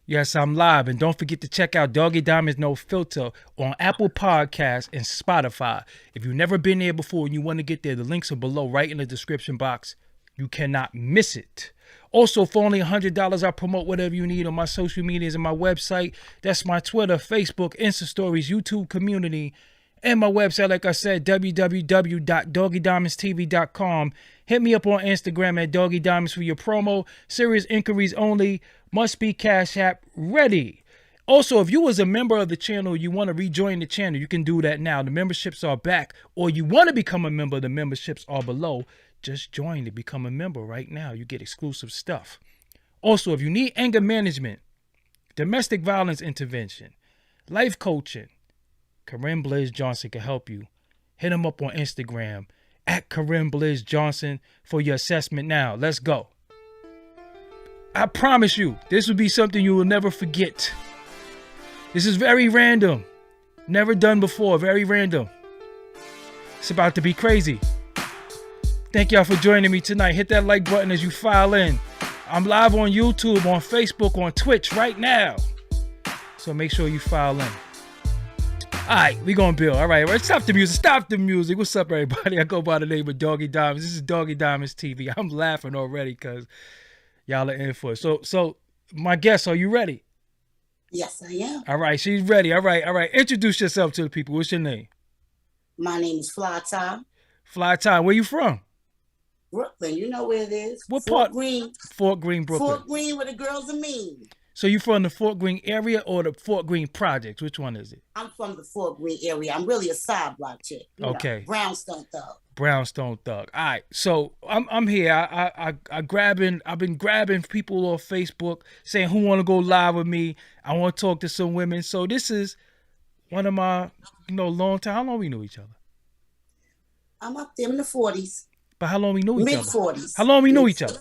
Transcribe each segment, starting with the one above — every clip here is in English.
Yes, I'm live. And don't forget to check out Doggie Diamonds No Filter on Apple Podcasts and Spotify. If you've never been there before and you want to get there, the links are below right in the description box. You cannot miss it. Also, for only $100, I promote whatever you need on my social medias and my website. That's my Twitter, Facebook, Insta Stories, YouTube community, and my website, like I said, www.doggiediamondstv.com. Hit me up on Instagram at Doggie Diamonds for your promo. Serious inquiries only. Must be Cash App ready. Also, if you was a member of the channel, you want to rejoin the channel, you can do that now. The memberships are back. Or you want to become a member, the memberships are below. Just join to become a member right now. You get exclusive stuff. Also, if you need anger management, domestic violence intervention, life coaching, Corinne Blaze Johnson can help you. Hit him up on Instagram at Corinne Blaze Johnson for your assessment now. Let's go. I promise you, this will be something you will never forget. This is very random. Never done before. Very random. It's about to be crazy. Thank y'all for joining me tonight. Hit that like button as you file in. I'm live on YouTube, on Facebook, on Twitch right now. So make sure you file in. All right, we gonna build. All right, stop the music. Stop the music. What's up, everybody? I go by the name of Doggie Diamonds. This is Doggie Diamonds TV. I'm laughing already because y'all are in for it. So my guests, are you ready? Yes, I am. All right, she's ready. All right. Introduce yourself to the people. What's your name? My name is Fly Time. Fly Time. Where you from? Brooklyn. You know where it is. What Fort part? Greene. Fort Greene, Brooklyn. Fort Greene, where the girls are mean. So you from the Fort Greene area or the Fort Greene projects? Which one is it? I'm from the Fort Greene area. I'm really a side block chick. Okay. Brownstone thug. Brownstone thug. All right. So I'm here. I've been grabbing people off Facebook saying who want to go live with me. I want to talk to some women. So this is one of my, long time. How long we know each other? I'm up there in the 40s. But how long we know each other? Mid-40s. How long we know each other?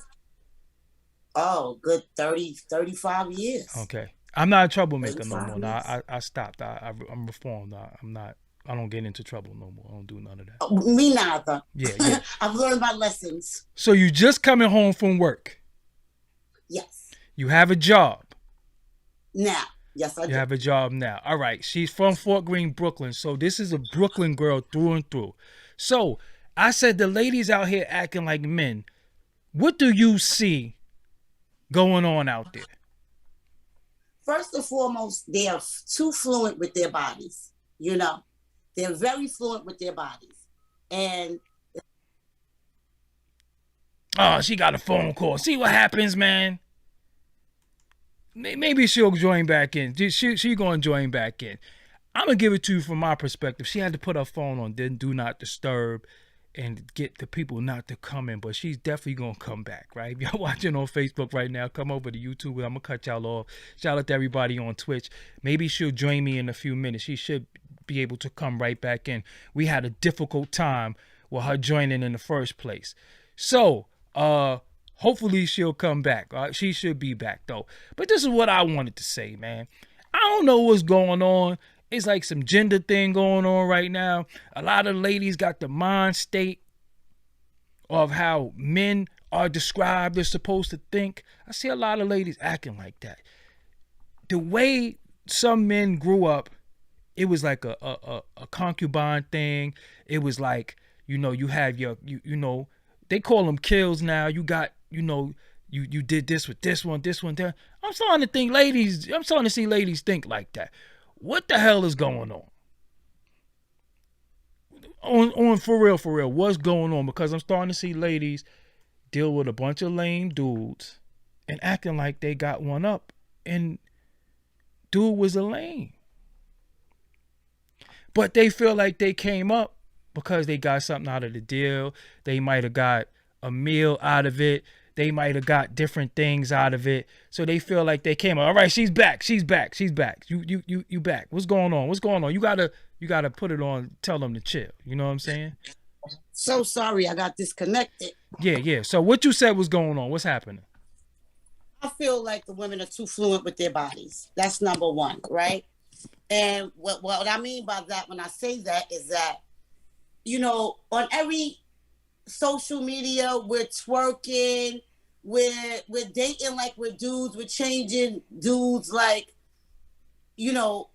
Oh, good 30, 35 years. Okay. I'm not a troublemaker no more. Now I stopped. I'm reformed. I don't get into trouble no more. I don't do none of that. Oh, me neither. Yeah. I've learned my lessons. So you just coming home from work? Yes. You have a job? Now. Yes, I do. You have a job now. All right. She's from Fort Greene, Brooklyn. So this is a Brooklyn girl through and through. So I said the ladies out here acting like men. What do you see going on out there? First and foremost, they are too fluent with their bodies. They're very fluent with their bodies. And oh, she got a phone call. See what happens, man. Maybe she'll join back in. She gonna join back in. I'm gonna give it to you from my perspective. She had to put her phone on, then do not disturb, and get the people not to come in. But she's definitely gonna come back, right? If y'all watching on Facebook right now, come over to YouTube. I'm gonna cut y'all off. Shout out to everybody on Twitch. Maybe she'll join me in a few minutes. She should be able to come right back in. We had a difficult time with her joining in the first place. So, hopefully she'll come back. She should be back though. But this is what I wanted to say, man. I don't know what's going on. It's like some gender thing going on right now. A lot of ladies got the mind state of how men are described, they're supposed to think. I see a lot of ladies acting like that. The way some men grew up, it was like a concubine thing. It was like, you have your, they call them kills now. You got, you did this with this one, that. I'm starting to see ladies think like that. What the hell is going on? On for real, what's going on? Because I'm starting to see ladies deal with a bunch of lame dudes and acting like they got one up, and dude was a lame. But they feel like they came up because they got something out of the deal. They might have got a meal out of it. They might have got different things out of it. So they feel like they came up. All right, she's back. You back. What's going on? You gotta put it on, tell them to chill. You know what I'm saying? So sorry I got disconnected. Yeah. So what you said was going on. What's happening? I feel like the women are too fluent with their bodies. That's number one, right? And what I mean by that when I say that is that, on every social media, we're twerking, we're dating like we're dudes. We're changing dudes like, you know,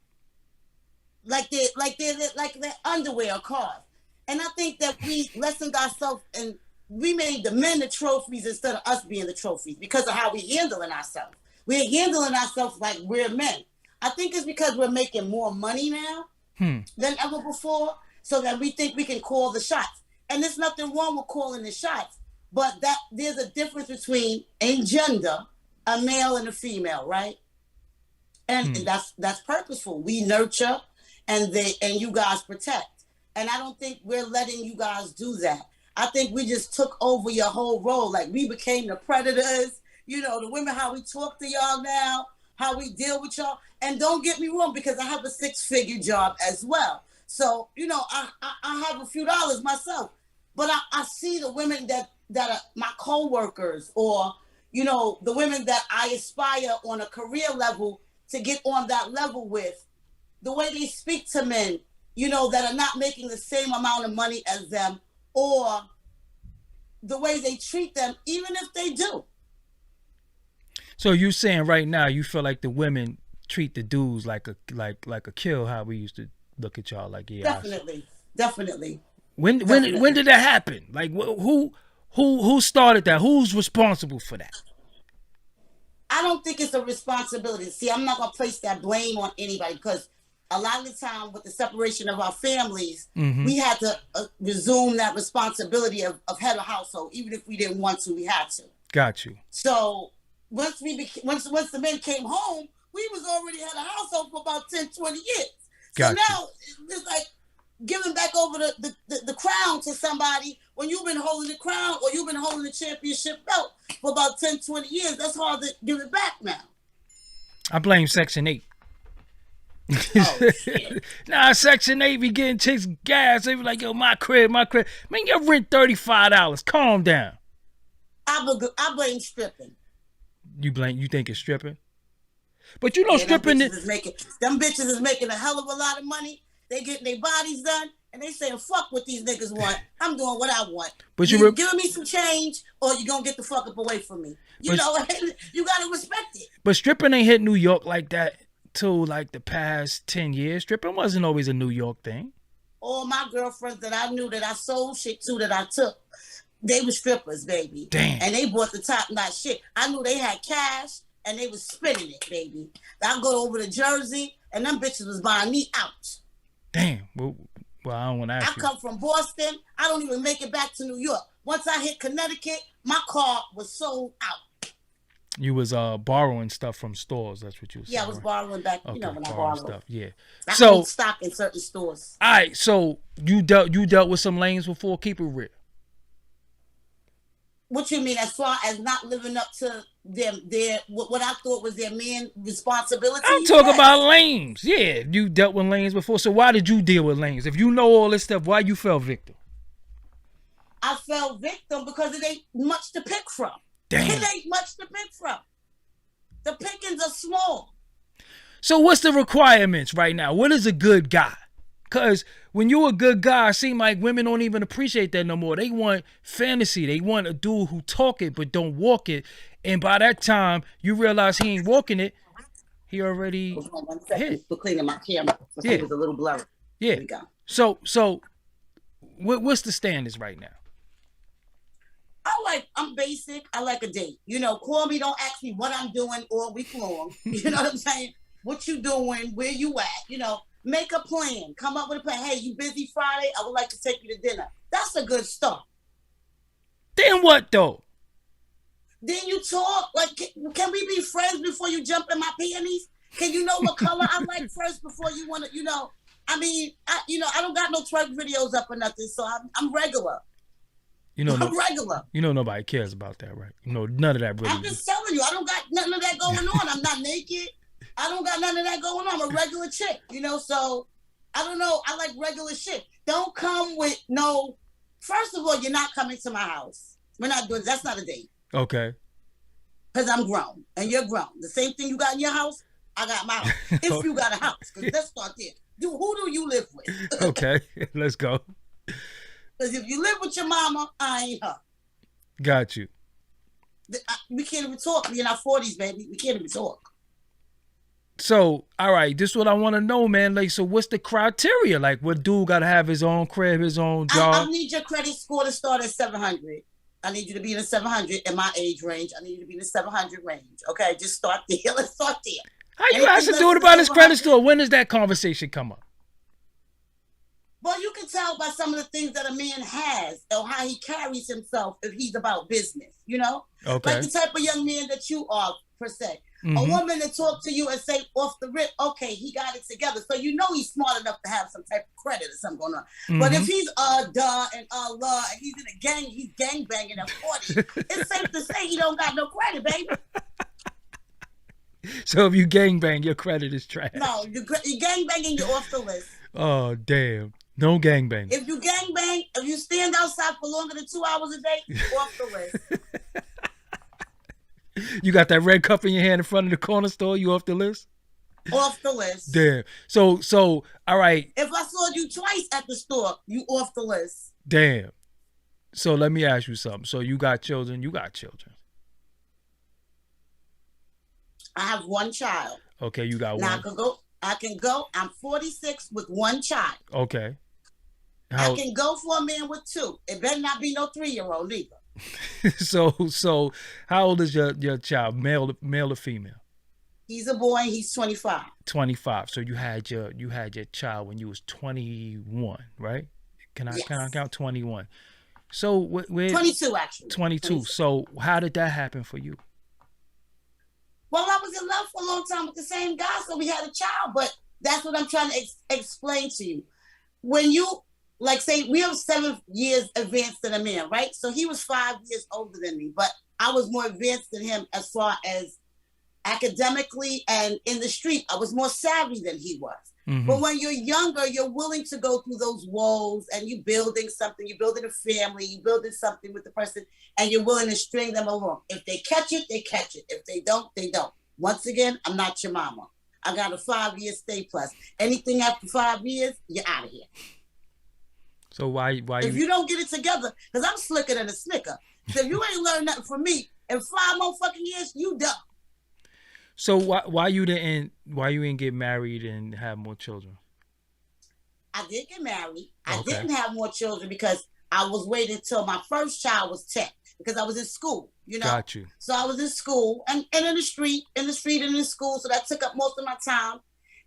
like their underwear or cars. And I think that we lessened ourselves and we made the men the trophies instead of us being the trophies because of how we handling ourselves. We're handling ourselves like we're men. I think it's because we're making more money now than ever before, so that we think we can call the shots. And there's nothing wrong with calling the shots, but that there's a difference between in gender, a male and a female, right? And that's purposeful. We nurture and you guys protect. And I don't think we're letting you guys do that. I think we just took over your whole role. Like we became the predators, you know, the women, how we talk to y'all now, how we deal with y'all. And don't get me wrong, because I have a 6-figure job as well. So, you know, I have a few dollars myself, but I see the women that are my co-workers, or, you know, the women that I aspire on a career level to get on that level with, the way they speak to men, you know, that are not making the same amount of money as them, or the way they treat them, even if they do. So you saying right now you feel like the women treat the dudes like a kill, how we used to look at y'all like, yeah. Definitely. When did that happen? Like who started that? Who's responsible for that? I don't think it's a responsibility. See, I'm not gonna place that blame on anybody, because a lot of the time with the separation of our families, we had to resume that responsibility of head of household. Even if we didn't want to, we had to. Got you. So once the men came home, we was already head of household for about 10, 20 years. So now it's like giving back over the crown to somebody when you've been holding the crown or you've been holding the championship belt for about 10, 20 years. That's hard to give it back now. I blame Section 8. Oh, shit. Nah, Section 8 be getting chicks gas. They be like, yo, my crib. Man, your rent $35. Calm down. I blame stripping. You think it's stripping? But you know, stripping them bitches is making a hell of a lot of money. They getting their bodies done, and they saying, fuck what these niggas want. I'm doing what I want. But you giving me some change, or you gonna get the fuck up away from me. You know, you gotta respect it. But stripping ain't hit New York like that till like the past 10 years. Stripping wasn't always a New York thing. All my girlfriends that I knew that I sold shit to, that I took, they were strippers, baby. Damn. And they bought the top-notch shit. I knew they had cash, and they was spending it, baby. I go over to Jersey, and them bitches was buying me out. Damn. Well, I don't want to ask you. I come from Boston. I don't even make it back to New York. Once I hit Connecticut, my car was sold out. You was borrowing stuff from stores. That's what you was saying. Yeah, I was borrowing back. Okay, you know, when I borrowed stuff. Yeah. I sold stock in certain stores. All right. So you dealt with some lanes before. Keep it real. What you mean, as far as not living up to their what I thought was their man responsibility? I'm talking about lanes. Yeah, you dealt with lanes before. So why did you deal with lanes? If you know all this stuff, why you fell victim? I fell victim because it ain't much to pick from. Damn. It ain't much to pick from. The pickings are small. So what's the requirements right now? What is a good guy? Because when you're a good guy, it seems like women don't even appreciate that no more. They want fantasy. They want a dude who talk it but don't walk it. And by that time, you realize he ain't walking it. He already hit. For cleaning my camera. Yeah. It was a little blurry. Yeah. There we go. So what's the standards right now? I'm basic. I like a date. You know, call me. Don't ask me what I'm doing all week long. You know what I'm saying? What you doing? Where you at? You know. Make a plan. Come up with a plan. Hey, you busy Friday? I would like to take you to dinner. That's a good start. Then what though? Then you talk. Like, can we be friends before you jump in my panties? Can you know what color I like first before you want to? You know, I mean, I don't got no twerk videos up or nothing, so I'm regular. You know, I'm regular. You know, nobody cares about that, right? You know, none of that really. I'm just telling you, I don't got none of that going on. I'm not naked. I don't got none of that going on. I'm a regular chick, you know, so I don't know. I like regular shit. Don't come with no. First of all, you're not coming to my house. We're not doing. That's not a date. Okay. Because I'm grown and you're grown. The same thing you got in your house, I got my house. If you got a house, because let's start there. Who do you live with? Okay, let's go. Because if you live with your mama, I ain't her. Got you. We can't even talk. We in our 40s, baby. We can't even talk. So, all right, this is what I want to know, man. Like, so what's the criteria? Like, what dude got to have his own crib, his own I job? need your credit score to start at 700. I need you to be in the 700 in my age range. I need you to be in the 700 range. Okay, just start there. Let's start there. How you ask a dude about his credit score? When does that conversation come up? Well, you can tell by some of the things that a man has or how he carries himself if he's about business, you know? Okay. Like the type of young man that you are, per se. Mm-hmm. A woman that talk to you and say off the rip, okay, he got it together. So you know he's smart enough to have some type of credit or something going on. Mm-hmm. But if he's duh and Allah and he's in a gang, he's gang banging at 40, it's safe to say he don't got no credit, baby. So if you gang bang, your credit is trash. No, you gang banging, you're off the list. Oh, damn. No gang bang. If you gang bang, if you stand outside for longer than 2 hours a day, you're off the list. You got that red cup in your hand in front of the corner store, you off the list? Off the list. Damn. So, all right. If I saw you twice at the store, you off the list. Damn. So let me ask you something. So you got children. I have one child. Okay, you got now one. I can go. I'm 46 with one child. Okay. I can go for a man with two. It better not be no 3-year-old either. So how old is your child, male or female? He's a boy. He's 25. 25. So you had your child when you was 21, right? Can I count 21? So 22 actually. 22. So how did that happen for you? Well, I was in love for a long time with the same guy, so we had a child. But that's what I'm trying to explain to you. When you, like, say, we are 7 years advanced than a man, right? So he was 5 years older than me, but I was more advanced than him as far as academically and in the street. I was more savvy than he was. Mm-hmm. But when you're younger, you're willing to go through those woes and you're building something, you're building a family, you're building something with the person, and you're willing to string them along. If they catch it, they catch it. If they don't, they don't. Once again, I'm not your mama. I got a 5-year stay plus. Anything after 5 years, you're out of here. So why if you don't get it together, because I'm slicker than a snicker. So if you ain't learned nothing from me in 5 more fucking years, you done. So why you didn't get married and have more children? I did get married. Okay. I didn't have more children because I was waiting till my first child was 10 because I was in school, you know. Got you. So I was in school and in the street and in school. So that took up most of my time.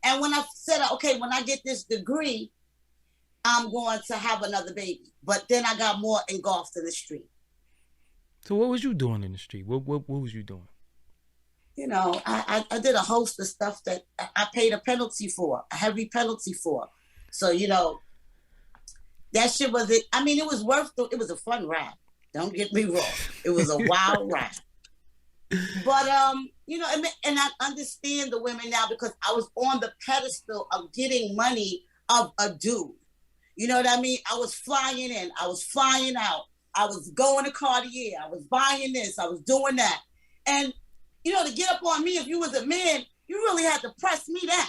And when I said, okay, when I get this degree, I'm going to have another baby. But then I got more engulfed in the street. So what was you doing in the street? What was you doing? You know, I did a host of stuff that I paid a heavy penalty for. So, you know, that shit was it. I mean, it was it was a fun ride. Don't get me wrong. It was a wild ride. But, you know, and I understand the women now because I was on the pedestal of getting money of a dude. You know what I mean? I was flying in. I was flying out. I was going to Cartier. I was buying this. I was doing that. And, you know, to get up on me, if you was a man, you really had to press me down.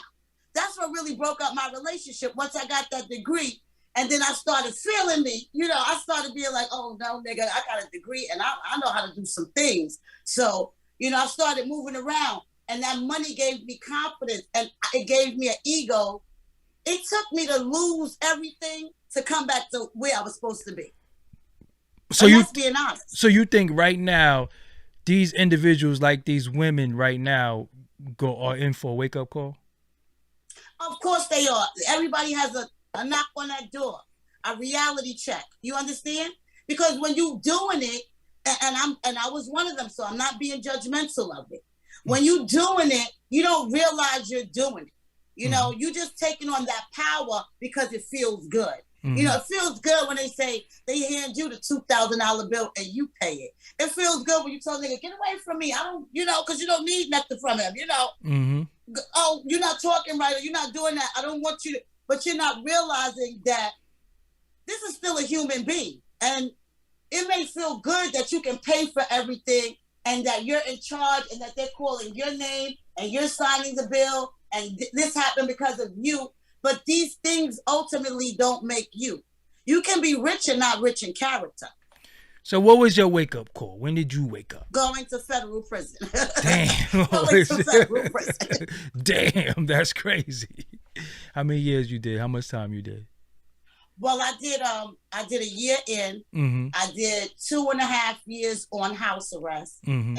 That's what really broke up my relationship once I got that degree. And then I started feeling me. You know, I started being like, oh, no, nigga, I got a degree and I know how to do some things. So, you know, I started moving around and that money gave me confidence and it gave me an ego. It took me to lose everything to come back to where I was supposed to be. So that's being honest. So you think right now, these individuals, like these women right now, are in for a wake-up call? Of course they are. Everybody has a knock on that door, a reality check. You understand? Because when you doing it, and I was one of them, so I'm not being judgmental of it. When you doing it, you don't realize you're doing it. You know, you just taking on that power because it feels good. Mm-hmm. You know, it feels good when they say they hand you the $2,000 bill and you pay it. It feels good when you tell a nigga, get away from me. I don't, you know, because you don't need nothing from him, you know. Mm-hmm. Oh, you're not talking right or you're not doing that. I don't want you to, but you're not realizing that this is still a human being. And it may feel good that you can pay for everything and that you're in charge and that they're calling your name and you're signing the bill and this happened because of you. But these things ultimately don't make you. You can be rich and not rich in character. So what was your wake up call? When did you wake up? Going to federal prison. Damn. Going to federal prison. Damn, that's crazy. How many years you did? How much time you did? Well, I did a year in. Mm-hmm. I did 2.5 years on house arrest, Mm-hmm.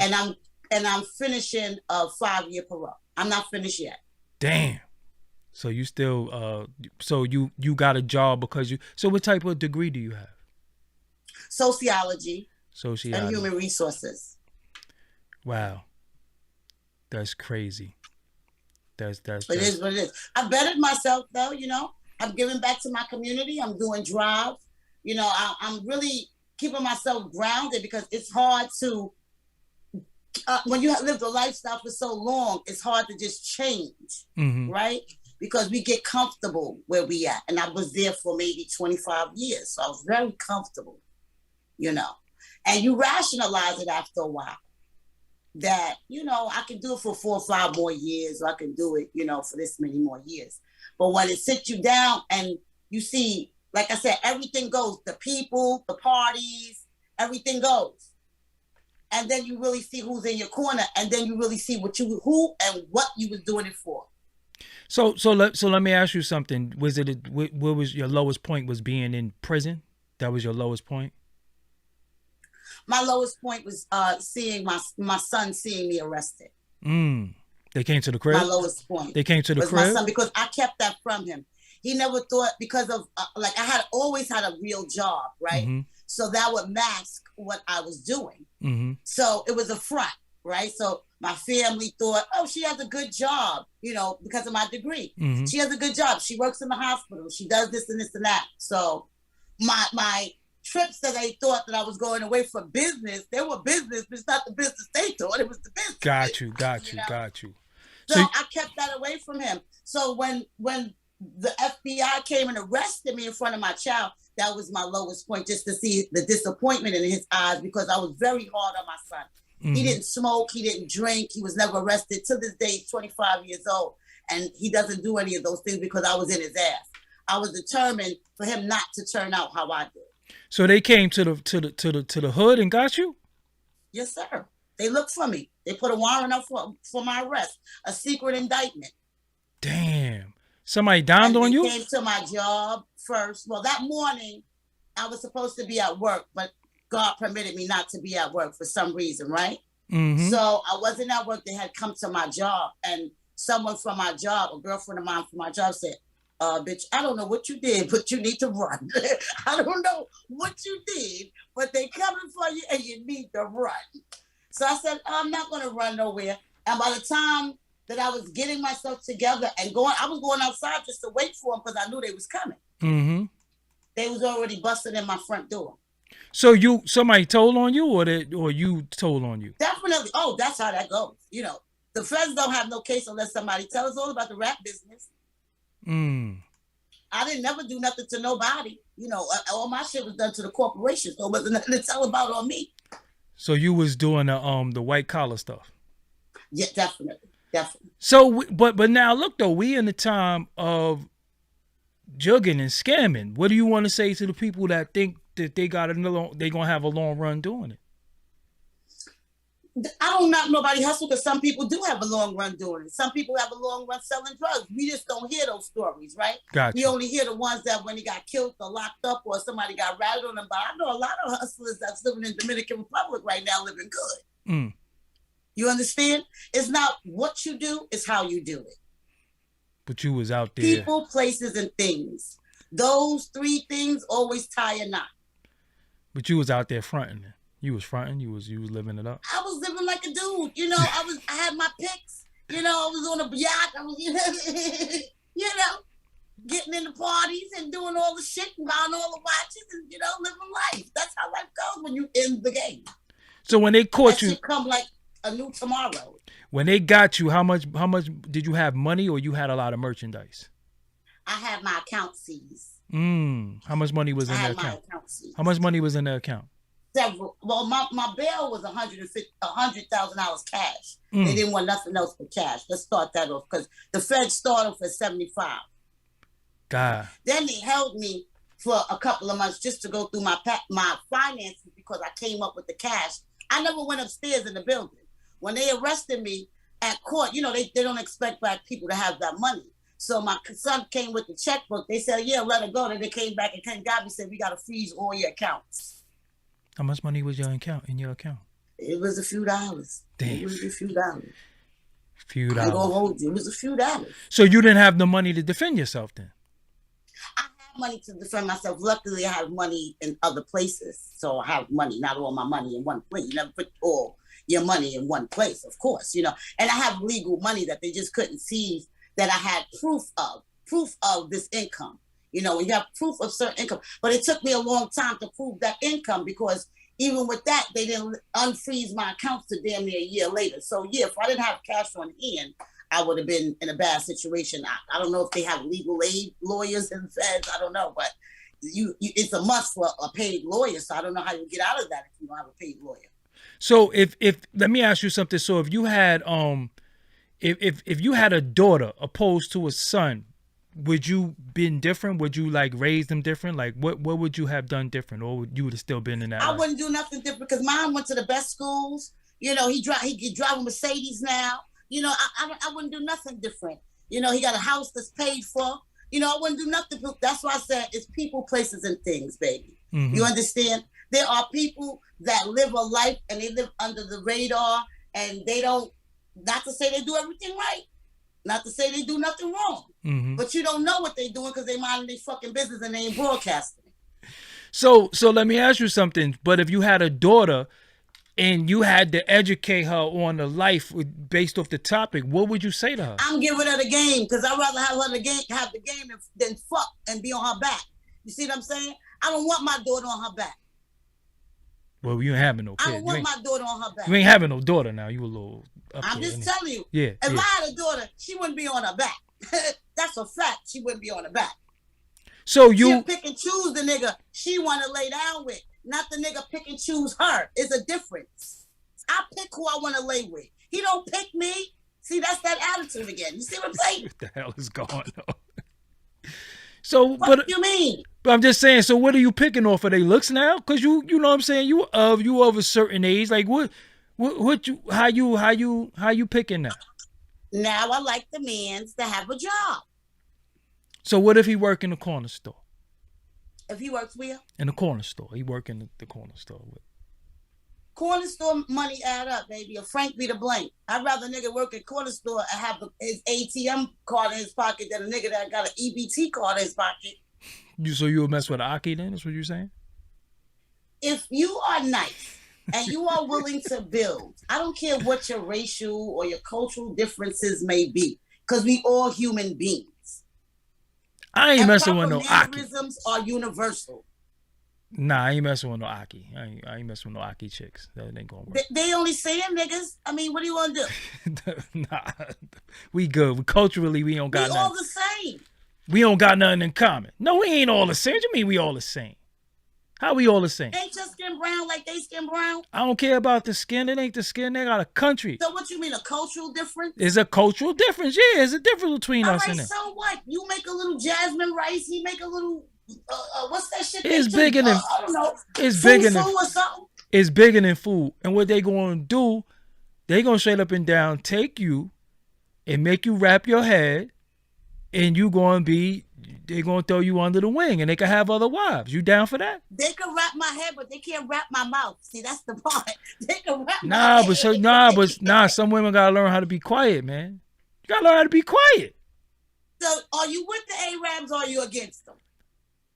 and I'm finishing a 5-year parole. I'm not finished yet. Damn. So you still so you got a job because you. So what type of degree do you have? Sociology Sociology. and human resources. Wow. That's crazy. That's It is what it is. I bettered myself though, I'm giving back to my community. I'm doing drive. I'm really keeping myself grounded because it's hard to, when you have lived a lifestyle for so long, it's hard to just change, mm-hmm. right? Because we get comfortable where we at. And I was there for maybe 25 years. So I was very comfortable, and you rationalize it after a while that, I can do it for 4 or 5 more years, or I can do it, for this many more years. But when it sits you down and you see, like I said, everything goes, the people, the parties, everything goes. And then you really see who's in your corner, and then you really see who and what you was doing it for. So let me ask you something. Was it what was your lowest point? Was being in prison? That was your lowest point? My lowest point was seeing my son seeing me arrested. They came to the crib? My lowest point. They came to the was crib? My son, because I kept that from him. He never thought, because of, I had always had a real job, right? Mm-hmm. So that would mask what I was doing. Mm-hmm. So it was a front, right? So my family thought, oh, she has a good job, because of my degree. Mm-hmm. She has a good job. She works in the hospital. She does this and this and that. So my trips that they thought that I was going away for business, they were business, but it's not the business they thought. It was the business. Got you. So I kept that away from him. So when the FBI came and arrested me in front of my child, that was my lowest point, just to see the disappointment in his eyes, because I was very hard on my son. Mm-hmm. He didn't smoke, he didn't drink, he was never arrested. To this day, he's 25 years old, and he doesn't do any of those things because I was in his ass. I was determined for him not to turn out how I did. So they came to the hood and got you? Yes, sir. They looked for me. They put a warrant up for my arrest, a secret indictment. Damn. Somebody downed on you? They came to my job first. Well, that morning, I was supposed to be at work, but God permitted me not to be at work for some reason, right? Mm-hmm. So I wasn't at work. They had come to my job, and someone from my job, a girlfriend of mine from my job, said, bitch, I don't know what you did, but you need to run. I don't know what you did, but they coming for you and you need to run. So I said, I'm not going to run nowhere. And by the time that I was getting myself together and I was going outside just to wait for them because I knew they was coming. Mm-hmm. They was already busting in my front door. So somebody told on you, or you told on you? Definitely. Oh, that's how that goes. The feds don't have no case unless somebody tells. It's all about the rap business. I didn't never do nothing to nobody. All my shit was done to the corporation, so it wasn't nothing to tell about on me. So you was doing the white collar stuff. Yeah, definitely. So, but now look though, we in the time of jugging and scamming. What do you want to say to the people that think that they gonna have a long run doing it? I don't knock nobody hustle, because some people do have a long run doing it. Some people have a long run selling drugs. We just don't hear those stories, right? Gotcha. We only hear the ones that when he got killed or locked up or somebody got ratted on them. But I know a lot of hustlers that's living in Dominican Republic right now living good. You understand? It's not what you do, it's how you do it. But you was out there. People, places, and things. Those 3 things always tie a knot. But you was out there fronting. You was fronting. You was living it up. I was living like a dude. I had my pics. I was on a yacht. I was, getting in the parties and doing all the shit and buying all the watches and, living life. That's how life goes when you end the game. So when they caught you, shit come like a new tomorrow. When they got you, how much did you have money, or you had a lot of merchandise? I had my account seized. How much money was in the account? How much money was in the account? Several. Well, my bail was $100,000 cash. They didn't want nothing else but cash. Let's start that off, because the Fed started for $75,000. God. Then they held me for a couple of months just to go through my finances because I came up with the cash. I never went upstairs in the building. When they arrested me at court, you know, they don't expect black people to have that money. So my son came with the checkbook. They said, yeah, let her go. Then they came back and got me said, we got to freeze all your accounts. How much money was in your account? It was a few dollars. Damn. It was a few dollars. Few I dollars. ain't gonna hold you. It was a few dollars. So you didn't have the money to defend yourself then? I have money to defend myself. Luckily, I have money in other places. So I have money, not all my money in one place. You never put all your money in one place, of course, you know. And I have legal money that they just couldn't see that I had proof of this income. You know, when you have proof of certain income. But it took me a long time to prove that income because even with that, they didn't unfreeze my accounts to damn near a year later. So yeah, if I didn't have cash on hand, I would have been in a bad situation. I don't know if they have legal aid lawyers and feds. I don't know, but it's a must for a paid lawyer. So I don't know how you get out of that if you don't have a paid lawyer. So if let me ask you something. So if you had if you had a daughter opposed to a son, would you been different? Would you like raise them different? Like what would you have done different, or would you have still been in that? I life? wouldn't do nothing different because mine went to the best schools. You know, he can drive a Mercedes now. You know, I wouldn't do nothing different. You know, he got a house that's paid for. You know, I wouldn't do nothing. That's why I said it's people, places, and things, baby. Mm-hmm. You understand? There are people that live a life and they live under the radar and they don't, not to say they do everything right, not to say they do nothing wrong, mm-hmm. but you don't know what they're doing because they minding their fucking business and they ain't broadcasting. So let me ask you something. But if you had a daughter and you had to educate her on the life based off the topic, what would you say to her? I'm giving her the game because I'd rather have the game than fuck and be on her back. You see what I'm saying? I don't want my daughter on her back. Well, you ain't having no kid. I don't want my daughter on her back. You ain't having no daughter now. You a little up I'm there, just telling you. Yeah. If I had a daughter, she wouldn't be on her back. That's a fact. She wouldn't be on her back. So she'll pick and choose the nigga she want to lay down with, not the nigga pick and choose her. It's a difference. I pick who I want to lay with. He don't pick me. See, that's that attitude again. You see what I'm saying? What the hell is going on? So, what do you mean? But I'm just saying. So, what are you picking off of their looks now? Because you know what I'm saying. You of a certain age. Like how you picking now? Now I like the mans to have a job. So what if he work in the corner store? If he works where? In the corner store. He work in the corner store with. Corner store money add up, baby. A Frank be the blank. I'd rather a nigga work at corner store and have his ATM card in his pocket than a nigga that got an EBT card in his pocket. So you'll mess with an Aki then? That's what you're saying? If you are nice and you are willing to build, I don't care what your racial or your cultural differences may be, because we all human beings. I ain't messing with no Aki. Mannerisms are universal. Nah, I ain't messing with no Aki. I ain't messing with no Aki chicks. That ain't gonna work. They only saying niggas. I mean, what do you want to do? Nah, we good. Culturally, we don't got nothing. We all the same. We don't got nothing in common. No, we ain't all the same. What you mean we all the same? How we all the same? Ain't your skin brown like they skin brown? I don't care about the skin. It ain't the skin. They got a country. So what you mean, a cultural difference? There's a cultural difference. Yeah, there's a difference between us and them. So what? You make a little jasmine rice. He make a little... what's that shit? It's bigger than I don't know. It's bigger than or something. It's bigger than food. And what they gonna do? They gonna straight up and down take you and make you wrap your head, and you gonna be. They gonna throw you under the wing, and they can have other wives. You down for that? They can wrap my head, but they can't wrap my mouth. See, that's the part. They can wrap my head. Some women gotta learn how to be quiet, man. You gotta learn how to be quiet. So, are you with the Arabs or are you against them?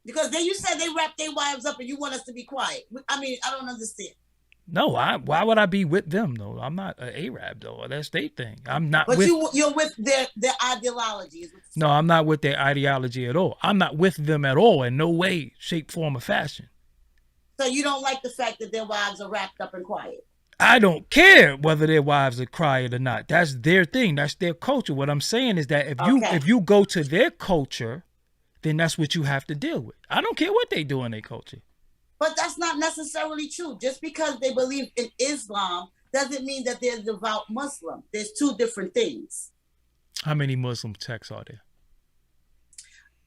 Because then you said they wrap their wives up and you want us to be quiet. I mean, I don't understand. No, why would I be with them, though? I'm not an Arab, though. That's their thing. I'm not but you're with their ideology. No, I'm not with their ideology at all. I'm not with them at all in no way, shape, form, or fashion. So you don't like the fact that their wives are wrapped up and quiet? I don't care whether their wives are quiet or not. That's their thing. That's their culture. What I'm saying is that if you go to their culture, then that's what you have to deal with. I don't care what they do in their culture. But that's not necessarily true. Just because they believe in Islam doesn't mean that they're devout Muslim. There's two different things. How many Muslim texts are there?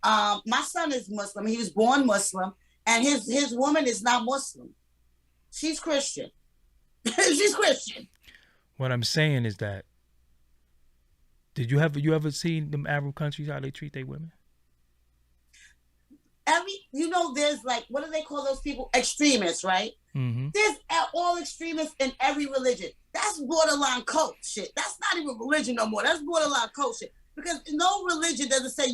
My son is Muslim. He was born Muslim, and his woman is not Muslim. She's Christian. She's Christian. What I'm saying is that you ever seen them Arab countries how they treat their women? There's like, what do they call those people? Extremists, right? Mm-hmm. There's all extremists in every religion. That's borderline cult shit. That's not even religion no more. That's borderline cult shit. Because no religion doesn't say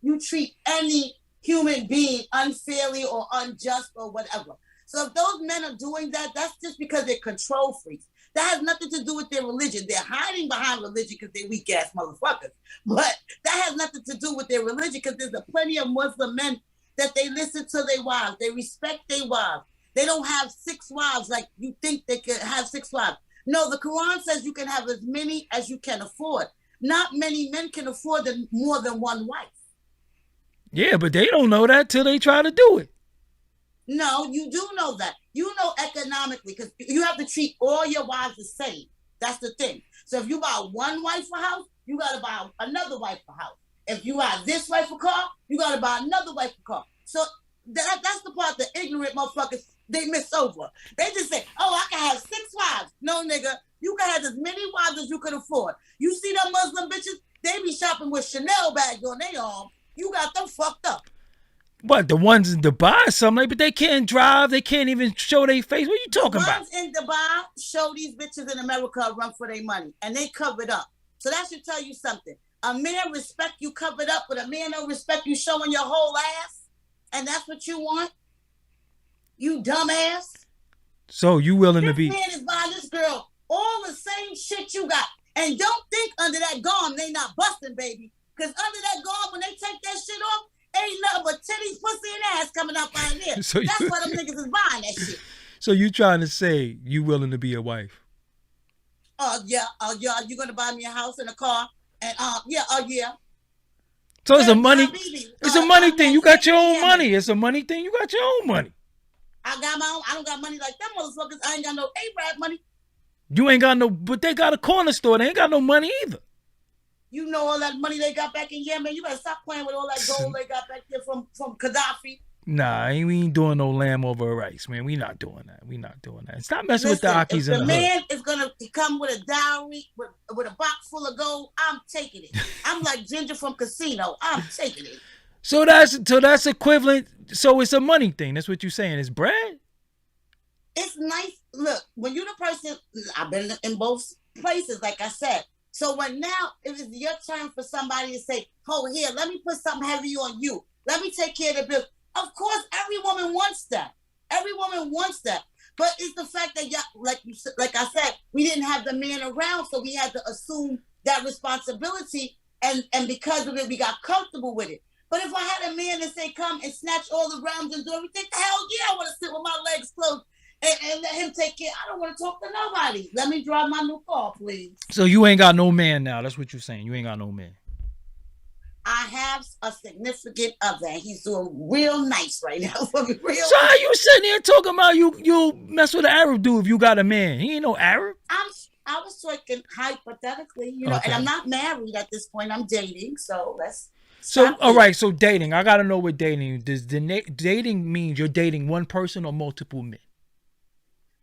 you treat any human being unfairly or unjust or whatever. So if those men are doing that, that's just because they're control freaks. That has nothing to do with their religion. They're hiding behind religion because they're weak ass motherfuckers. But that has nothing to do with their religion, because there's plenty of Muslim men that they listen to their wives. They respect their wives. They don't have 6 wives like you think they could have 6 wives. No, the Quran says you can have as many as you can afford. Not many men can afford more than 1 wife. Yeah, but they don't know that till they try to do it. No, you do know that. You know economically, because you have to treat all your wives the same. That's the thing. So if you buy 1 wife a house, you got to buy another wife a house. If you buy this wife a car, you got to buy another wife a car. So that's the part the ignorant motherfuckers, they miss over. They just say, oh, I can have 6 wives. No, nigga, you can have as many wives as you can afford. You see them Muslim bitches, they be shopping with Chanel bags on their arm. You got them fucked up. What, the ones in Dubai, something, but they can't drive, they can't even show their face. What are you talking about? The ones in Dubai show these bitches in America a run for their money, and they covered up. So that should tell you something. A man respect you covered up, but a man don't respect you showing your whole ass, and that's what you want? You dumbass. So you willing to be... This man is buying this girl all the same shit you got. And don't think under that garm they not busting, baby. Because under that garm, when they take that shit off, ain't nothing but titties, pussy, and ass coming up out of there. So that's why them niggas is buying that shit. So you trying to say you willing to be a wife? Yeah. You gonna buy me a house and a car? And yeah. So it's a money. It's a money thing. You got your own money. It's a money thing. You got your own money. I got my own. I don't got money like them motherfuckers. I ain't got no Arab money. You ain't got no, but they got a corner store. They ain't got no money either. You know all that money they got back in Yemen. You better stop playing with all that gold they got back there from Gaddafi. Nah, we ain't doing no lamb over rice, man. We not doing that. Stop messing with the Akis in the hood. The man is gonna come with a dowry, with a box full of gold. I'm taking it. I'm like Ginger from Casino. I'm taking it. So that's equivalent. So it's a money thing. That's what you're saying. It's bread. It's nice. Look, when you're the person, I've been in both places, like I said. So when now it is your turn for somebody to say, oh, here, let me put something heavy on you. Let me take care of the bill. Of course, every woman wants that. Every woman wants that. But it's the fact that, like I said, we didn't have the man around, so we had to assume that responsibility. And because of it, we got comfortable with it. But if I had a man that say, come and snatch all the rounds and do everything, hell yeah, I want to sit with my legs closed and let him take care. I don't want to talk to nobody. Let me drive my new car, please. So you ain't got no man now. That's what you're saying. You ain't got no man. I have a significant other. He's doing real nice right now. So how you sitting there talking about you mess with an Arab dude if you got a man? He ain't no Arab. I was talking hypothetically, okay. And I'm not married at this point. I'm dating, so let's. So all right, so dating. I gotta know what dating does. Dating means you're dating one person or multiple men?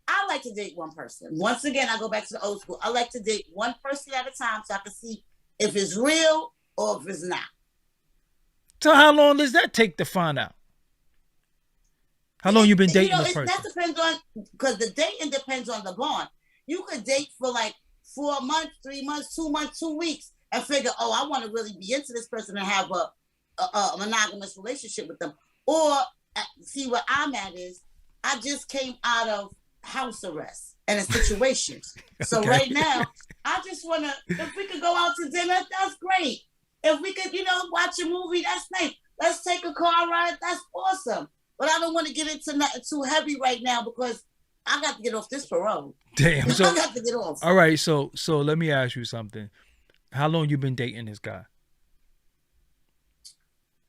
I like to date one person. Once again, I go back to the old school. I like to date one person at a time so I can see if it's real or if it's not. So how long does that take to find out? How long you been dating this person? That depends on, because the dating depends on the bond. You could date for like 4 months, 3 months, 2 months, 2 weeks, and figure, oh, I want to really be into this person and have a monogamous relationship with them. Or see where I'm at is, I just came out of house arrest and a situation. So okay. Right now, I just want to, if we could go out to dinner, that's great. If we could, watch a movie, that's nice. Let's take a car ride, that's awesome. But I don't want to get into nothing too heavy right now because I got to get off this parole. Damn. So, I got to get off. All right, so let me ask you something. How long you been dating this guy?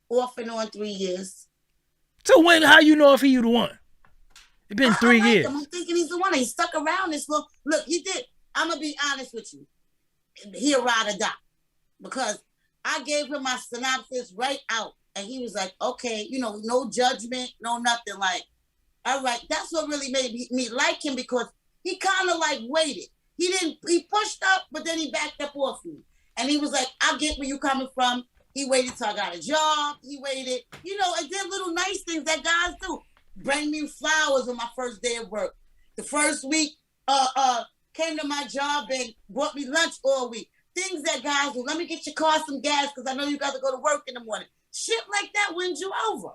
Off and on 3 years. So how you know if he the one? It's been 3 years. I'm thinking he's the one. He stuck around this long. Look, he did. I'm going to be honest with you. He a ride or die. Because I gave him my synopsis right out. And he was like, okay, no judgment, no nothing. Like, all right, that's what really made me like him, because he kind of like waited. He pushed up, but then he backed up off me. And he was like, I get where you coming from. He waited till I got a job. He waited, and did little nice things that guys do. Bring me flowers on my first day of work. The first week, came to my job and brought me lunch all week. Things that guys do. Let me get your car some gas because I know you got to go to work in the morning. Shit like that wins you over.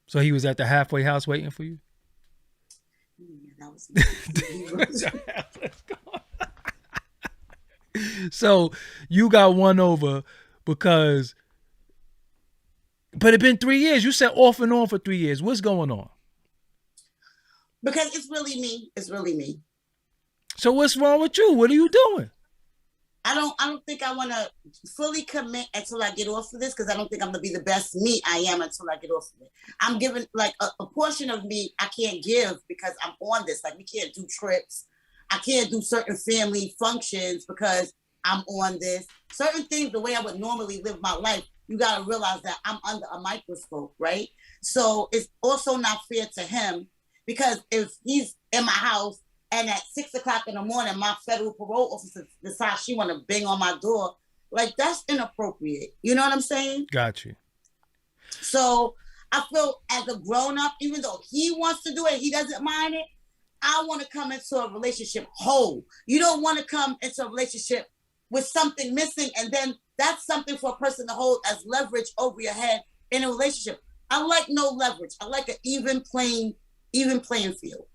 So he was at the halfway house waiting for you? Yeah, that was So you got won over because, but it's been 3 years. You said off and on for 3 years. What's going on? Because it's really me. It's really me. So what's wrong with you? What are you doing? I don't think I want to fully commit until I get off of this, because I don't think I'm going to be the best me I am until I get off of it. I'm giving like a portion of me I can't give because I'm on this. Like, we can't do trips. I can't do certain family functions because I'm on this. Certain things, the way I would normally live my life, you got to realize that I'm under a microscope, right? So it's also not fair to him, because if he's in my house and at 6 o'clock in the morning, my federal parole officer decides she want to bang on my door, like, that's inappropriate. You know what I'm saying? Got you. So I feel as a grown up, even though he wants to do it, he doesn't mind it, I want to come into a relationship whole. You don't want to come into a relationship with something missing, and then that's something for a person to hold as leverage over your head in a relationship. I like no leverage. I like an even playing field.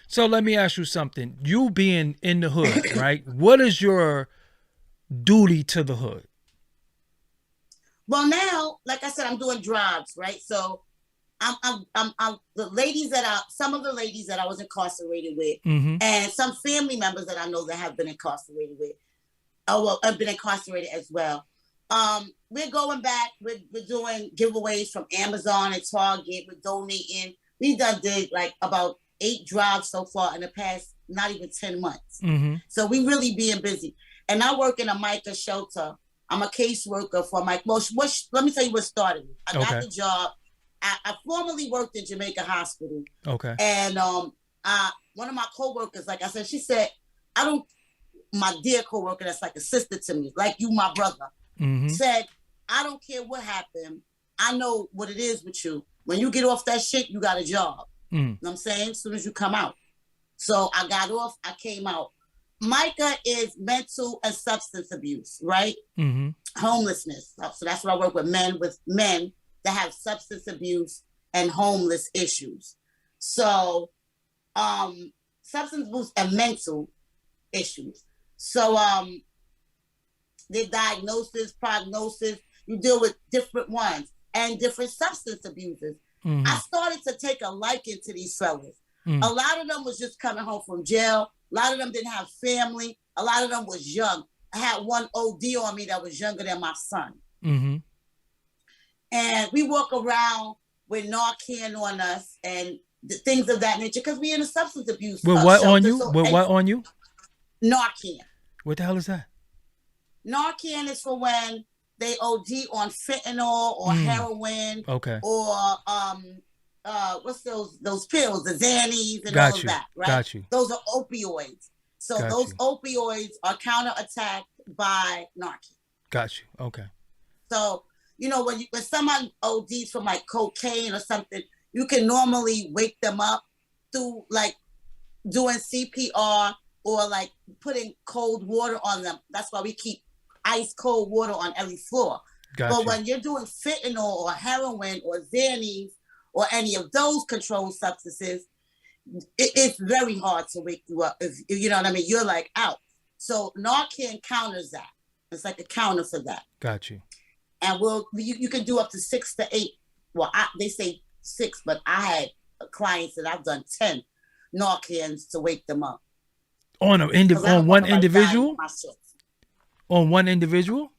So let me ask you something. You being in the hood, right? What is your duty to the hood? Well, now, like I said, I'm doing drives, right? So I'm the ladies some of the ladies that I was incarcerated with, and some family members that I know that have been incarcerated with. I've been incarcerated as well. We're going back. We're doing giveaways from Amazon and Target. We're donating. We did like about 8 drives so far in the past, not even 10 months. So we really being busy. And I work in a MICA shelter. I'm a caseworker for MICA. Well, let me tell you what started me. I got the job. I formerly worked in Jamaica Hospital. Okay. And one of my coworkers, like I said, she said, my dear coworker that's like a sister to me, like you, my brother, said, I don't care what happened. I know what it is with you. When you get off that shit, you got a job. You know what I'm saying? As soon as you come out. So I got off, I came out. MICA is mental and substance abuse, right? Homelessness. So that's what I work with men that have substance abuse and homeless issues. So substance abuse and mental issues. So the diagnosis, prognosis, you deal with different ones and different substance abusers. I started to take a liking to these fellas. A lot of them was just coming home from jail. A lot of them didn't have family. A lot of them was young. I had one OD on me that was younger than my son. And we walk around with Narcan on us and things of that nature because we in a substance abuse. With what on you? With what on you? Narcan. What the hell is that? Narcan is for when they OD on fentanyl or heroin. Okay. Or what's those pills, the Xannies and all of that, right? Got you. Those are opioids. So those opioids are counterattacked by Narcan. Got you. Okay. So, when someone ODs from like cocaine or something, you can normally wake them up through like doing CPR or like putting cold water on them. That's why we keep ice cold water on every floor. Gotcha. But when you're doing fentanyl or heroin or Xannies or any of those controlled substances, it's very hard to wake you up. If you know what I mean, you're like out. So Narcan counters that. It's like a counter for that. Got you. And you can do up to 6 to 8. Well, they say 6, but I had clients that I've done 10 Narcans to wake them up. On one individual? On one individual?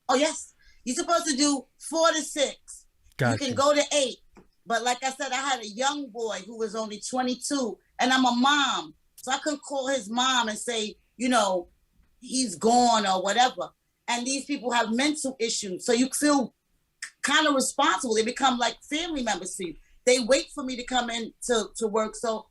Oh, yes. You're supposed to do 4 to 6. Gotcha. You can go to 8. But like I said, I had a young boy who was only 22, and I'm a mom. So I couldn't call his mom and say, he's gone or whatever. And these people have mental issues. So you feel kind of responsible. They become like family members to you. They wait for me to come in to work. So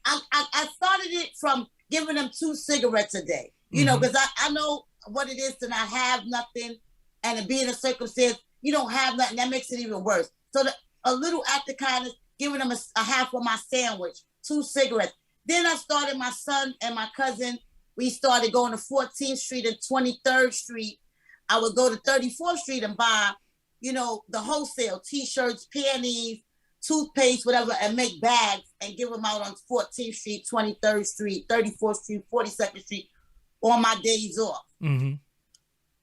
I started it from giving them 2 cigarettes a day, you know, because I know what it is to not have nothing and to be in a circumstance you don't have nothing. That makes it even worse. So a little act of kindness, giving them a half of my sandwich, 2 cigarettes. Then I started, my son and my cousin, we started going to 14th Street and 23rd Street. I would go to 34th Street and buy, you know, the wholesale T-shirts, panties, toothpaste, whatever, and make bags and give them out on 14th Street, 23rd Street, 34th Street, 42nd Street on my days off. Mm-hmm.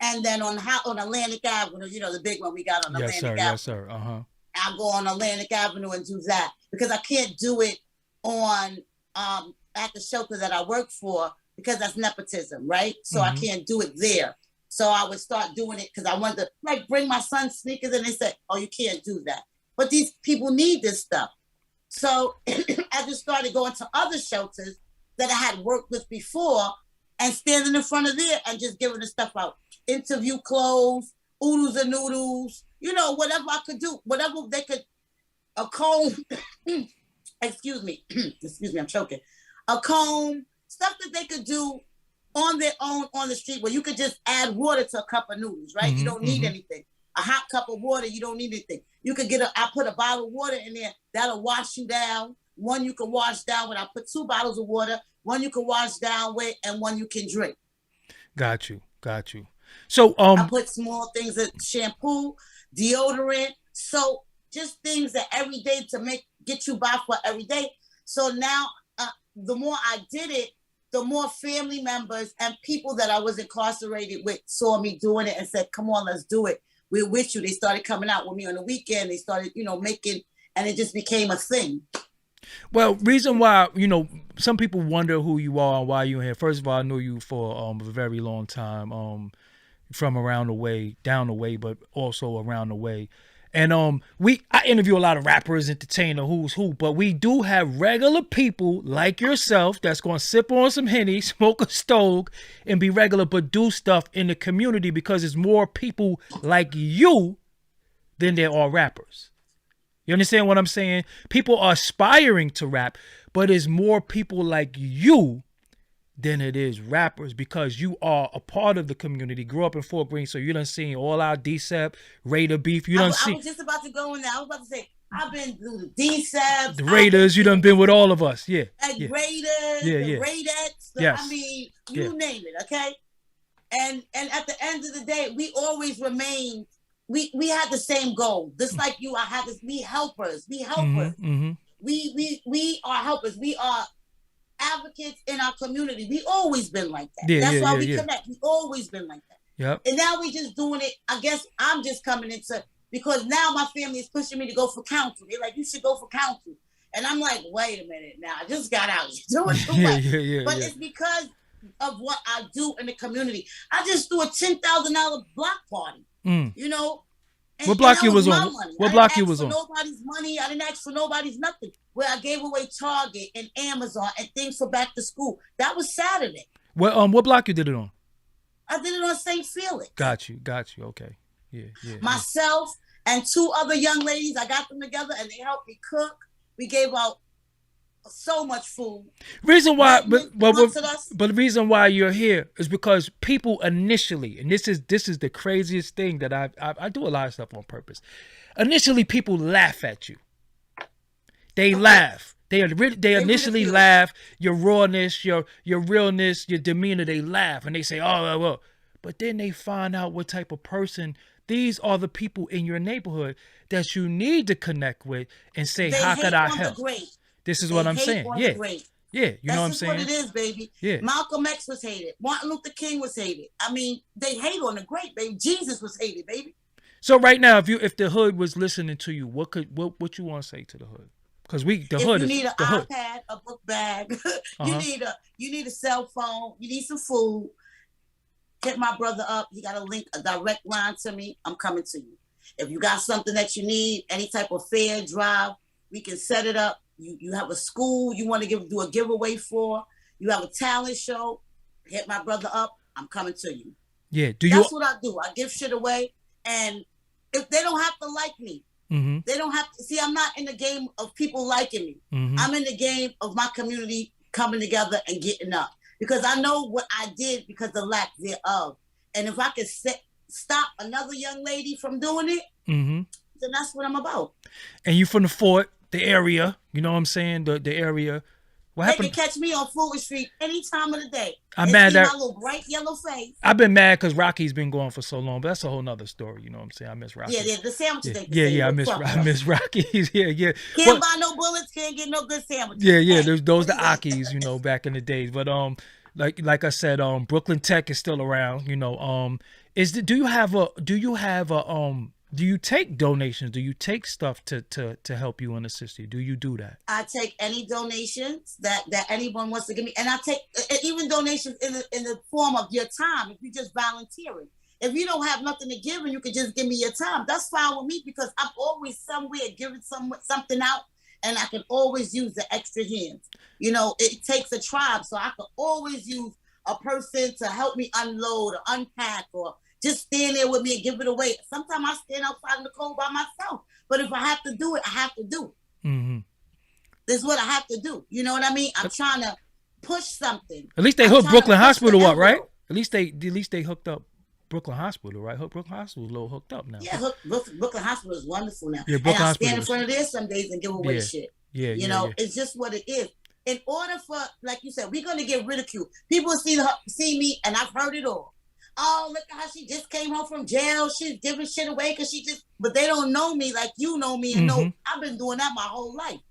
And then on Atlantic Avenue, you know, the big one we got on Atlantic Avenue. Yes, sir. Uh-huh. I'll go on Atlantic Avenue and do that because I can't do it on at the shelter that I work for because that's nepotism, right? So I can't do it there. So I would start doing it because I wanted to like bring my son's sneakers and they said, oh, you can't do that. But these people need this stuff. So I just started going to other shelters that I had worked with before and standing in front of there and just giving the stuff out. Interview clothes, oodles and noodles, you know, whatever I could do, whatever they could, a comb, excuse me, I'm choking. A comb, stuff that they could do on their own on the street where you could just add water to a cup of noodles, right? You don't need anything. A hot cup of water, you don't need anything. You could I put a bottle of water in there, that'll wash you down. One you can wash down with, I put 2 bottles of water, one you can wash down with, and one you can drink. Got you. So I put small things like shampoo, deodorant, soap, just things that every day to get you by for every day. So now the more I did it, the more family members and people that I was incarcerated with saw me doing it and said, come on, let's do it. We're with you. They started coming out with me on the weekend. They started, you know, making, and it just became a thing. Well, reason why, you know, some people wonder who you are and why you're here. First of all, I know you for a very long time, from around the way, down the way, but also around the way. And I interview a lot of rappers, entertainer, who's who, but we do have regular people like yourself that's going to sip on some Henny, smoke a stove, and be regular, but do stuff in the community because there's more people like you than there are rappers. You understand what I'm saying? People are aspiring to rap, but there's more people like you than it is rappers because you are a part of the community. Grew up in Fort Greene, so you done seen all our DCEP, Raider beef. I was just about to go in there. I was about to say, I've been through the DCEP, the Raiders. You done been with all of us, Raiders, the Raidettes. I mean, you name it, okay. And at the end of the day, we always remained. We had the same goal. Just like you, I had this. We helpers. We helpers. We are helpers. We are advocates in our community. We always been like that. That's why we connect. We always been like that. Yep. And now we just doing it. I guess I'm just coming into because now my family is pushing me to go for counsel. They're like, you should go for counsel. And I'm like, wait a minute now. I just got out. You're doing too much. But it's because of what I do in the community. I just threw a $10,000 block party. You know. What block you was on? What block you was on? Nobody's money. I didn't ask for nobody's nothing. Where I gave away Target and Amazon and things for back to school. That was Saturday. Well, what block you did it on? I did it on St. Felix. Got you. Okay. Yeah. Myself and 2 other young ladies, I got them together and they helped me cook. We gave out so much food. Reason why, but the reason why you're here is because people initially, and this is the craziest thing that I do a lot of stuff on purpose. Initially, people laugh at you. They laugh. They initially laugh. Your rawness, your realness, your demeanor. They laugh and they say, "Oh well," but then they find out what type of person. These are the people in your neighborhood that you need to connect with and say, "How could I help?" This is what I'm saying. Yeah. You know what I'm saying? That's what it is, baby. Yeah. Malcolm X was hated. Martin Luther King was hated. I mean, they hate on the great, baby. Jesus was hated, baby. So right now, if the hood was listening to you, what you want to say to the hood? Because you need an iPad, a book bag, you need a cell phone, you need some food. Hit my brother up. He got a direct line to me. I'm coming to you. If you got something that you need, any type of fair drive, we can set it up. You have a school you want to do a giveaway for. You have a talent show. Hit my brother up. I'm coming to you. Yeah. That's what I do. I give shit away, and if they don't have to like me. Mm-hmm. They don't have to see. I'm not in the game of people liking me. Mm-hmm. I'm in the game of my community coming together and getting up, because I know what I did because of lack thereof. And if I could stop another young lady from doing it, mm-hmm. then that's what I'm about. And you from the fort, the area, you know what I'm saying? The area. What They happened? can catch me on Fulton Street any time of the day. I'm They mad see that my little bright yellow face. I've been mad because Rocky's been going for so long, but that's a whole nother story. You know what I'm saying? I miss Rocky. Yeah, the sandwiches. Yeah. I miss Rocky's. Yeah. Can't buy no bullets. Can't get no good sandwiches. Yeah. Hey, Those the Akis, you know, back in the days. But like I said, Brooklyn Tech is still around. You know, do you take donations? Do you take stuff to help you and assist you? Do you do that? I take any donations that anyone wants to give me, and I take even donations in the form of your time. If you just volunteering, if you don't have nothing to give and you can just give me your time, that's fine with me, because I'm always somewhere giving something out, and I can always use the extra hands. You know, it takes a tribe, so I can always use a person to help me unload or unpack, or just stand there with me and give it away. Sometimes I stand outside in the cold by myself. But if I have to do it, I have to do it. Mm-hmm. This is what I have to do. You know what I mean? I'm trying to push something. At least they hooked Brooklyn Hospital up, right? At least they hooked up Brooklyn Hospital, right? Brooklyn Hospital is a little hooked up now. Yeah, Brooklyn Hospital is wonderful now. Yeah, and I stand in front of there some days and give away shit. Yeah, you know, it's just what it is. In order for, like you said, we're going to get ridiculed. People see me, and I've heard it all. Oh, look at how she just came home from jail. She's giving shit away because but they don't know me like you know me and know I've been doing that my whole life.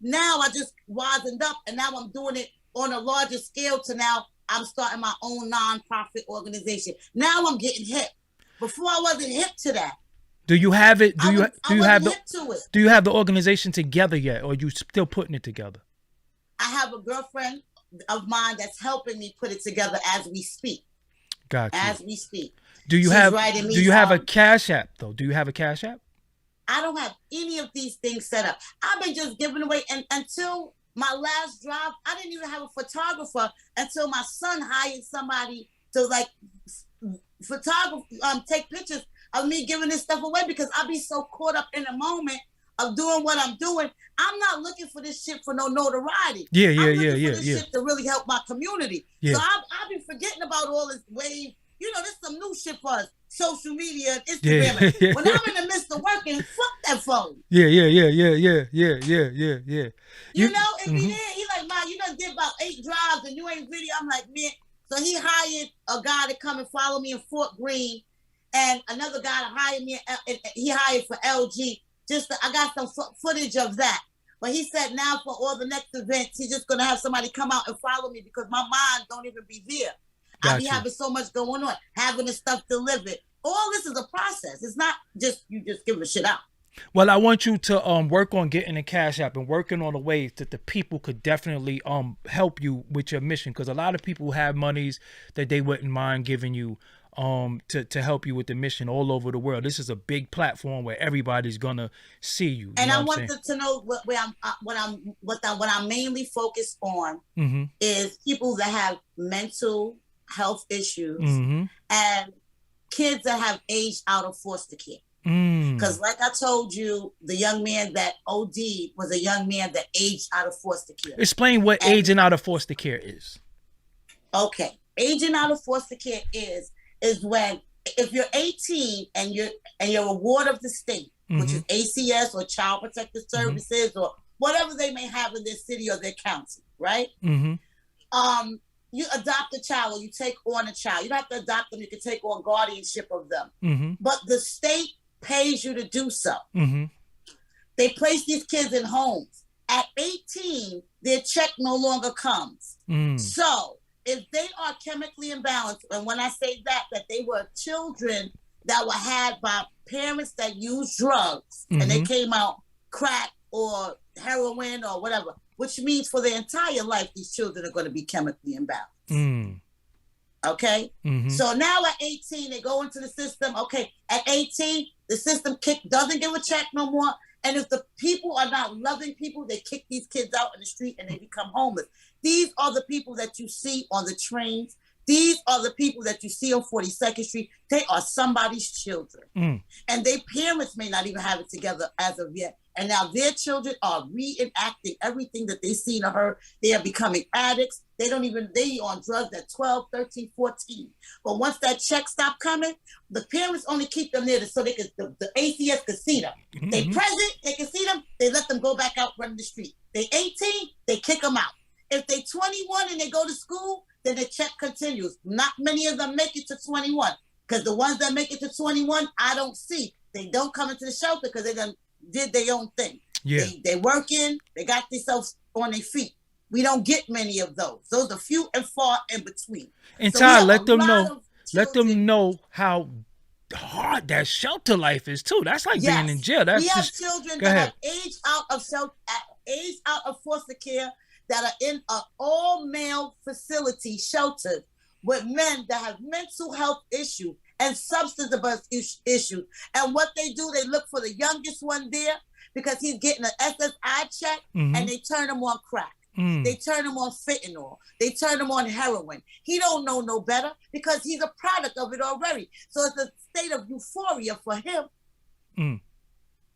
Now I just wisened up, and now I'm doing it on a larger scale to now I'm starting my own non-profit organization. Now I'm getting hip. Before I wasn't hip to that. Do you have it? Do you have the organization together yet, or are you still putting it together? I have a girlfriend of mine that's helping me put it together as we speak. Gotcha. As we speak. Do you have a Cash App though? Do you have a Cash App? I don't have any of these things set up. I've been just giving away, and until my last drive, I didn't even have a photographer until my son hired somebody to take pictures of me giving this stuff away, because I'll be so caught up in the moment of doing what I'm doing. I'm not looking for this shit for no notoriety. I'm looking for this shit to really help my community. Yeah. So I'll be forgetting about all this wave. You know, this is some new shit for us. Social media and Instagram. Yeah. When I'm in the midst of working, fuck that phone. Yeah. You know, and he like, man, you done did about 8 drives and you ain't video. I'm like, man. So he hired a guy to come and follow me in Fort Greene, and another guy to hire me. And he hired for LG. I got some footage of that. But he said now for all the next events, he's just going to have somebody come out and follow me, because my mind don't even be there. I be having so much going on, having the stuff delivered. All this is a process. It's not just you just giving shit out. Well, I want you to work on getting a Cash App and working on the ways that the people could definitely help you with your mission, because a lot of people have monies that they wouldn't mind giving you to help you with the mission all over the world. This is a big platform where everybody's gonna see you. And I want them to know what I'm mainly focused on is people that have mental health issues and kids that have aged out of foster care. Because like I told you, the young man that OD'd was a young man that aged out of foster care. Explain what aging out of foster care is. Okay. Aging out of foster care is when, if you're 18 and you're a ward of the state, which is ACS or Child Protective Services or whatever they may have in their city or their county, right? You adopt a child, or you take on a child. You don't have to adopt them. You can take on guardianship of them. But the state pays you to do so. They place these kids in homes. At 18, their check no longer comes. So if they are chemically imbalanced, and when I say that they were children that were had by parents that used drugs, and they came out crack or heroin or whatever, which means for their entire life, these children are going to be chemically imbalanced. Okay? So now at 18, they go into the system. Okay, at 18, the system doesn't give a check no more. And if the people are not loving people, they kick these kids out in the street and they become homeless. These are the people that you see on the trains. These are the people that you see on 42nd Street. They are somebody's children. And their parents may not even have it together as of yet. And now their children are reenacting everything that they seen or heard. They are becoming addicts. They on drugs at 12, 13, 14. But once that check stop coming, the parents only keep them there so they can, the ACS can see them. They present, they can see them, they let them go back out running the street. They 18, they kick them out. If they 21 and they go to school, then the check continues. Not many of them make it to 21, because the ones that make it to 21, I don't see. They don't come into the shelter because they done did their own thing. Yeah. They working, they got themselves on their feet. We don't get many of those. Those are few and far in between. And so Ty, let them know how hard that shelter life is too. That's like being in jail. That's we have children that have aged out of foster care that are in an all-male facility sheltered with men that have mental health issues and substance abuse issues. And what they do, they look for the youngest one there because he's getting an SSI check, and they turn him on crack. They turn him on fentanyl. They turn him on heroin. He don't know no better because he's a product of it already. So it's a state of euphoria for him.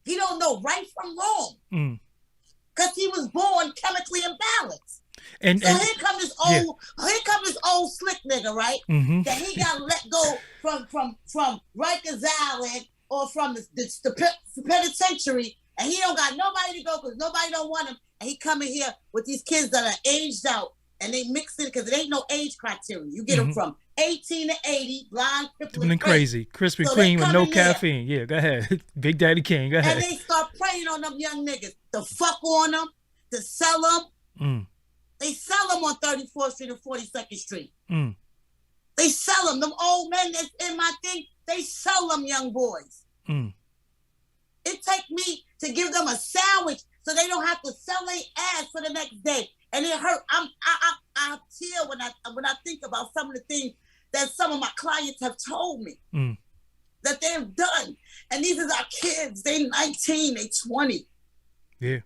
He don't know right from wrong because he was born chemically imbalanced. So here come this old slick nigga, right? That he got let go from Rikers Island or from the penitentiary, and he don't got nobody to go because nobody don't want him. And he coming here with these kids that are aged out, and they mix it because it ain't no age criteria. You get them from 18 to 80, blind, crippling, and crazy, Krispy Kreme with no caffeine. Yeah, go ahead. Big Daddy King, go ahead. And they start preying on them young niggas to fuck on them, to sell them. They sell them on 34th Street and 42nd Street. They sell them. Them old men that's in my thing, they sell them young boys. It take me to give them a sandwich so they don't have to sell their ass for the next day. And it hurt. I tear when I think about some of the things that some of my clients have told me that they've done. And these are our kids. They 19, they 20. Yeah.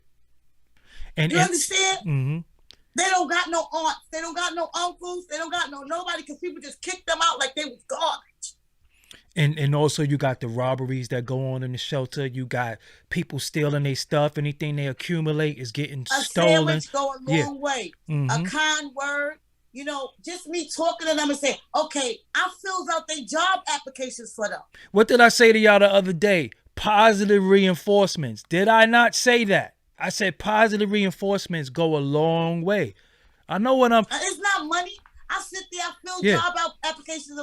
And you understand? They don't got no aunts. They don't got no uncles. They don't got nobody because people just kicked them out like they was garbage. And also you got the robberies that go on in the shelter. You got people stealing their stuff. Anything they accumulate is getting stolen. A sandwich go a long way. A kind word. You know, just me talking to them and saying, okay, I fills out their job applications for them. What did I say to y'all the other day? Positive reinforcements. Did I not say that? I said positive reinforcements go a long way. I know what I'm... It's not money. I sit there, I fill job applications.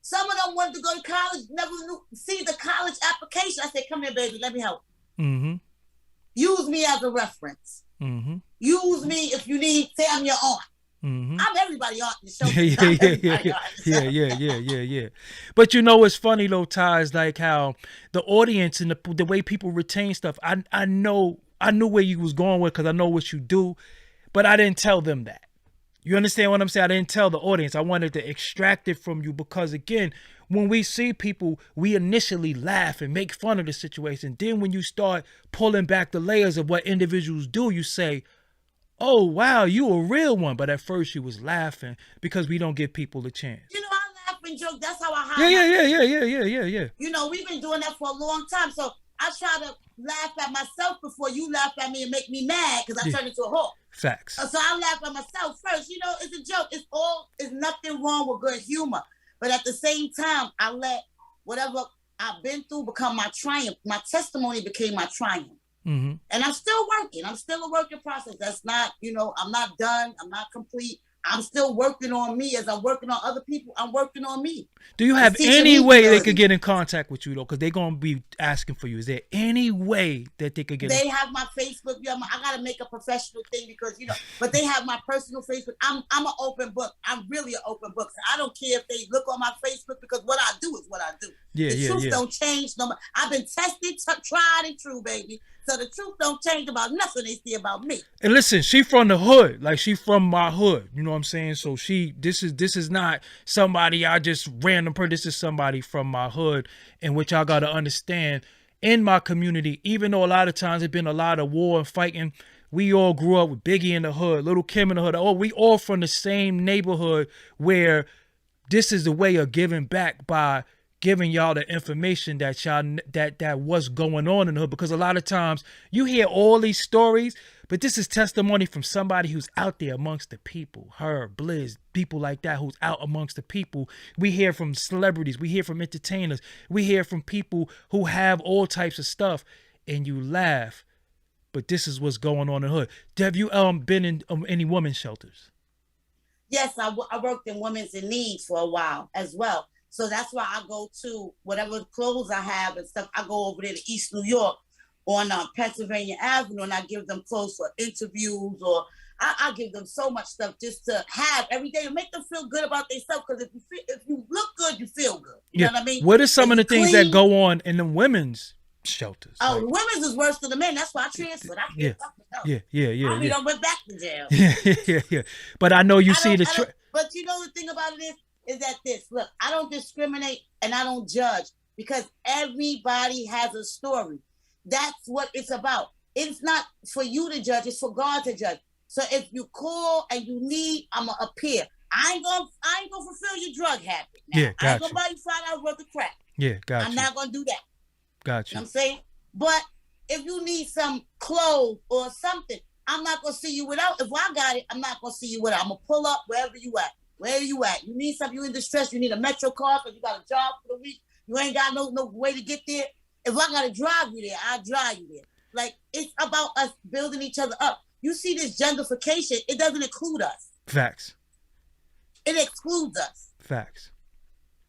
Some of them wanted to go to college, never see the college application. I said, come here, baby, let me help. Use me as a reference. Use me if you need, say I'm your aunt. I'm everybody aunt in the show. Yeah. But you know what's funny though, Ty, is like how the audience and the way people retain stuff. I knew where you was going with because I know what you do, but I didn't tell them that. You understand what I'm saying? I didn't tell the audience. I wanted to extract it from you because, again, when we see people, we initially laugh and make fun of the situation. Then when you start pulling back the layers of what individuals do, you say, oh, wow, you a real one. But at first you was laughing because we don't give people a chance. You know, I laugh and joke. That's how I hide. Yeah. You know, we've been doing that for a long time. So I try to laugh at myself before you laugh at me and make me mad because I turn into a hawk. Facts. So I laugh at myself first. You know, it's a joke. It's nothing wrong with good humor. But at the same time, I let whatever I've been through become my triumph. My testimony became my triumph. And I'm still working. I'm still a work in process. That's not, you know, I'm not done. I'm not complete. I'm still working on me as I'm working on other people. I'm working on me. Do you have any way they could get in contact with you, though? Because they're going to be asking for you. Is there any way that they could get They have my Facebook. I got to make a professional thing because, you know, but they have my personal Facebook. I'm an open book. I'm really an open book. So I don't care if they look on my Facebook because what I do is what I do. The truth don't change. No, I've been tested, tried and true, baby. So the truth don't change about nothing they see about me. And listen, she from the hood. Like, she from my hood. You know what I'm saying? So this is not somebody I just random person. This is somebody from my hood, in which I got to understand in my community, even though a lot of times there's been a lot of war and fighting, we all grew up with Biggie in the hood, Little Kim in the hood. Oh, we all from the same neighborhood where this is the way of giving back by giving y'all the information that y'all that what's going on in the hood. Because a lot of times you hear all these stories, but this is testimony from somebody who's out there amongst the people. Her, Blizz, people like that who's out amongst the people. We hear from celebrities, we hear from entertainers, we hear from people who have all types of stuff, and you laugh. But this is what's going on in the hood. Have you been in any women's shelters? Yes, I worked in women's in need for a while as well. So that's why I go to whatever clothes I have and stuff. I go over there to East New York on Pennsylvania Avenue, and I give them clothes for interviews, or I give them so much stuff just to have every day to make them feel good about themselves. Because if you look good, you feel good. You know what I mean? What are some of the things clean. that go on in the women's shelters? Oh, the women's is worse than the men. That's why I transferred. Yeah. I mean, I went back to jail. Yeah. But I know you see the. But you know the thing about it is that look, I don't discriminate and I don't judge, because everybody has a story. That's what it's about. It's not for you to judge, it's for God to judge. So if you call and you need, I'ma appear. I ain't gonna fulfill your drug habit. Now. Yeah, gotcha. I ain't gonna buy you $5 worth of crack. Yeah, gotcha. I'm not gonna do that. Gotcha. You know what I'm saying? But if you need some clothes or something, I'm not gonna see you without. If I got it, I'm not gonna see you without. I'm gonna pull up wherever you at. Where you at? You need something, you in distress, you need a Metro card because you got a job for the week, you ain't got no way to get there. If I gotta drive you there, I'll drive you there. Like, it's about us building each other up. You see this gentrification, it doesn't include us. Facts. It excludes us. Facts.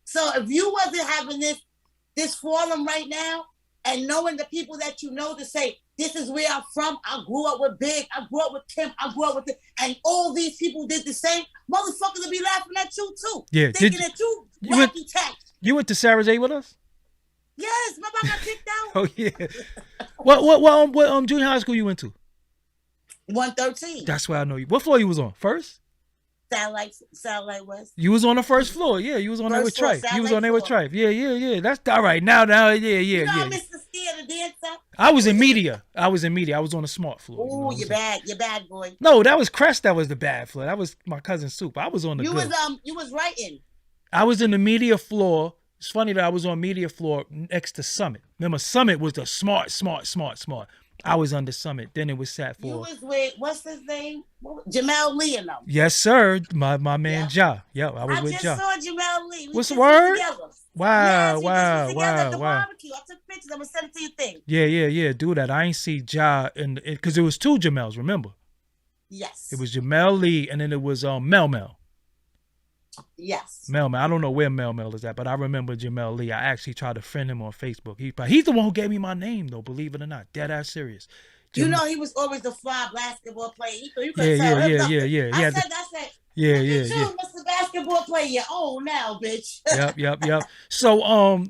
So if you wasn't having this forum right now, and knowing the people that you know to say, this is where I'm from, I grew up with Big, I grew up with Kim, I grew up with and all these people did the same, motherfuckers will be laughing at you too. Yeah. Thinking that you wacky tax. You went to Sarah J with us? Yes, remember I got kicked out? Oh yeah. What junior high school you went to? 113. That's where I know you. What floor you was on? First? Satellite West. You was on the first floor. Yeah, you was on there with Trife. You was on there with Trife. Yeah. That's all right. Now, yeah. You know Mr. Steer, the dancer? I was in media. I was on the smart floor. Oh, you're bad. You're bad, boy. No, that was Crest. That was the bad floor. That was my cousin Soup. I was on the good. You was writing. I was in the media floor. It's funny that I was on media floor next to Summit. Remember, Summit was the smart. I was under Summit. Then it was sat for. You was with, what's his name? Jamel Lee and them. Yes, sir. My man Ja. Yeah, I was with Ja. I just saw Jamel Lee. What's the word? Wow. Wow. Barbecue. I took pictures. I'm gonna send it to your thing. Yeah. Do that. I ain't see Ja because it was two Jamels. Remember? Yes. It was Jamel Lee and then it was Mel. Yes. Mel. I don't know where Mel is at, but I remember Jamel Lee. I actually tried to friend him on Facebook. He's the one who gave me my name, though. Believe it or not, dead ass serious. You know he was always the fly basketball player. You could yeah. I said. Yeah. Mr. Basketball player, you're old now, bitch. Yep. So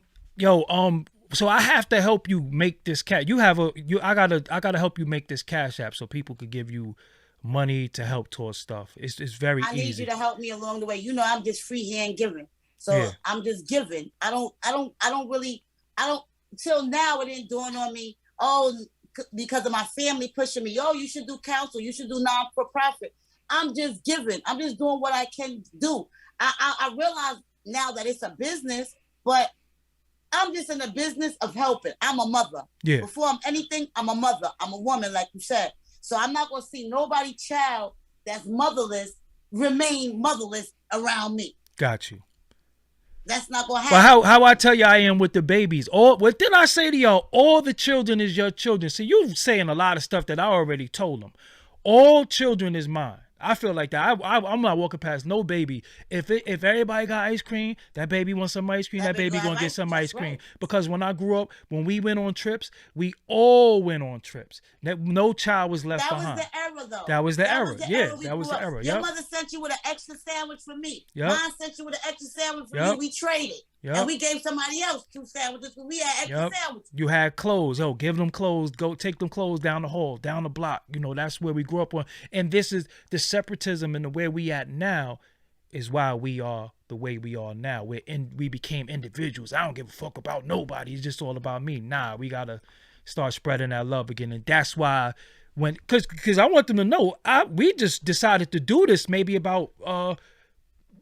so I have to help you make this cash. I gotta help you make this Cash App so people could give you money to help towards stuff. It's very easy. I need you to help me along the way. You know, I'm just freehand giving. So I'm just giving. I don't till now it didn't dawn on me, because of my family pushing me, you should do counsel, you should do non-for-profit. I'm just giving. I'm just doing what I can do. I realize now that it's a business, but I'm just in the business of helping. I'm a mother. Yeah. Before I'm anything, I'm a mother. I'm a woman, like you said. So I'm not going to see nobody child that's motherless remain motherless around me. Got you. That's not going to happen. Well, how I tell you I am with the babies. What did I say to y'all? All the children is your children. See, you saying a lot of stuff that I already told them. All children is mine. I feel like that. I'm not walking past no baby. If everybody got ice cream, that baby wants some ice cream. That baby gonna get some ice cream. Right. Because when I grew up, when we went on trips, we all went on trips. No child was left behind. That was the era, though. That was the era. That was the era. Your mother sent you with an extra sandwich for me. Yep. Mine sent you with an extra sandwich for me. We traded. Yep. And we gave somebody else 2 sandwiches when we had extra sandwiches. You had clothes. Give them clothes. Go take them clothes down the hall, down the block. You know, that's where we grew up on. And this is the separatism and the where we at now is why we are the way we are now. We became individuals. I don't give a fuck about nobody. It's just all about me. Nah, we got to start spreading that love again. And that's why because I want them to know, we just decided to do this maybe about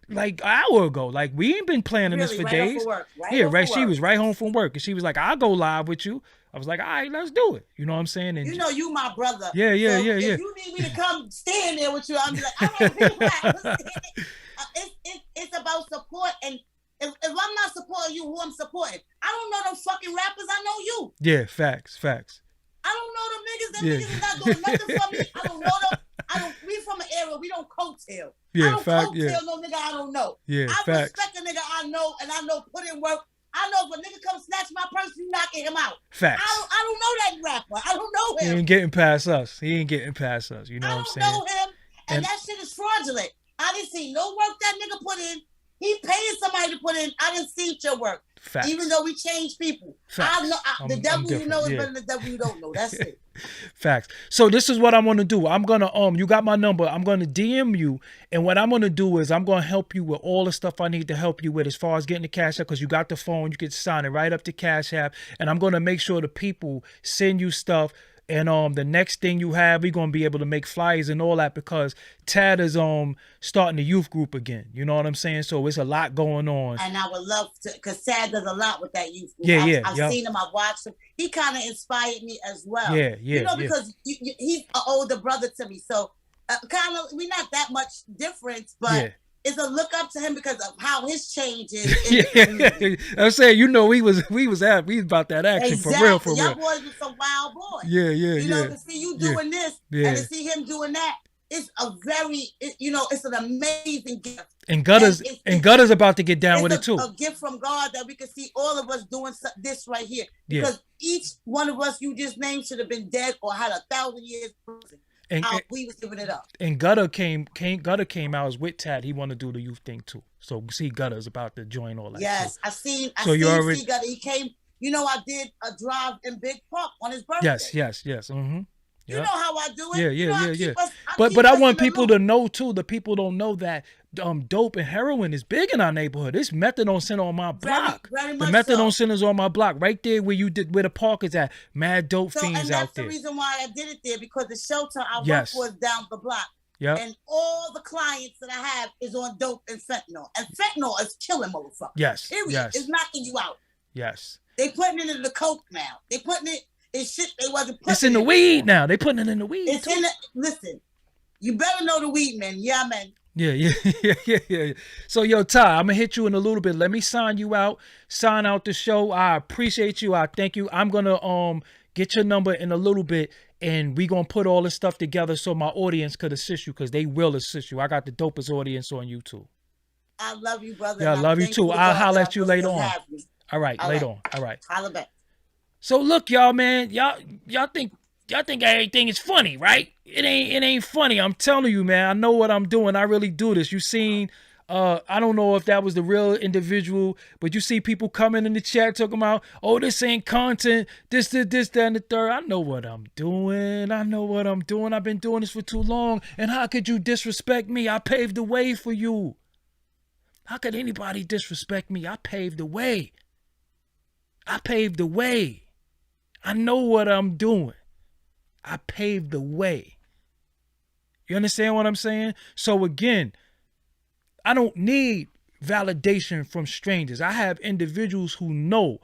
like an hour ago. Like, we ain't been planning this Really, for right off days. of work. Yeah, right. She was right home from work, and she was like, "I'll go live with you." I was like, "All right, let's do it." You know what I'm saying? And You know, you my brother. yeah, yeah, So yeah, yeah. if you need me to come stand there with you, I'll be like, all right, be quiet. It's about support. And if I'm not supporting you, who I'm supporting? I don't know them fucking rappers. I know you. Yeah, facts. I don't know them niggas. Them niggas is not doing nothing for me. I don't know them. We from an era, we don't coattail. Yeah, I don't coattail no nigga I don't know. Yeah, I facts. respect a nigga I know, and I know put in work. I know if a nigga come snatch my purse, you knocking him out. Facts. I don't know that rapper. I don't know him. He ain't getting past us. You know what I'm saying? I don't know him, and that shit is fraudulent. I didn't see no work that nigga put in. He paid somebody to put in. I didn't see your work. Facts. Even though we change people. I know the devil you know is better than the devil you don't know. That's it. Facts. So this is what I'm gonna do. I'm gonna you got my number. I'm gonna DM you, and what I'm gonna do is I'm gonna help you with all the stuff I need to help you with as far as getting the Cash App, because you got the phone. You can sign it right up to Cash App, and I'm gonna make sure the people send you stuff. And the next thing you have, we're gonna be able to make flyers and all that, because Tad is starting the youth group again. You know what I'm saying? So it's a lot going on. And I would love to, because Tad does a lot with that youth group. Yeah, I've seen him. I've watched him. He kind of inspired me as well. Yeah. You know, because he's an older brother to me, so kind of we're not that much difference, but. It's a look up to him because of how his change is. I'm saying, we was about that action. Exactly. for real. Y'all boys was some wild boys. You know, to see you doing this and to see him doing that, it's a very, it's an amazing gift. And Gutter's about to get down with it too. A gift from God that we can see all of us doing this right here. Because each one of us you just named should have been dead or had 1,000 years prison. And we was giving it up. And Gutter came out as with Tad. He want to do the youth thing too. So see, Gutter's about to join all that. Yes, too. I seen Gutter. He came. I did a drive in Big Park on his birthday. Yes. Mm-hmm. You know how I do it. Yeah. But I want people to know too. The people don't know that dope and heroin is big in our neighborhood. This methadone center on my block. Very the much methadone center's on my block, right there where where the park is at. Mad dope fiends out there. And that's the reason why I did it there, because the shelter I work for is down the block. Yeah. And all the clients that I have is on dope and fentanyl. And fentanyl is killing motherfuckers. Yes. Period. Yes. It's knocking you out. Yes. They putting it in the coke now. They putting it in shit they wasn't putting. It's in the weed now. They putting it in the weed. It's in the, listen, you better know the weed, man. Yeah, man. Yeah. So, yo, Ty, I'm going to hit you in a little bit. Let me sign out the show. I appreciate you. I thank you. I'm going to get your number in a little bit, and we going to put all this stuff together so my audience could assist you, because they will assist you. I got the dopest audience on YouTube. I love you, brother. Yeah, I love you too. I'll holler at you later on. All right, later on. All right. Holla back. So, look, y'all, man. Y'all think everything is funny, right? It ain't funny. I'm telling you, man. I know what I'm doing. I really do this. You seen, I don't know if that was the real individual, but you see people coming in the chat talking about, oh, this ain't content, this, that, and the third. I know what I'm doing. I've been doing this for too long. And how could you disrespect me? I paved the way for you. How could anybody disrespect me? I paved the way. I know what I'm doing. I paved the way. You understand what I'm saying? So again, I don't need validation from strangers. I have individuals who know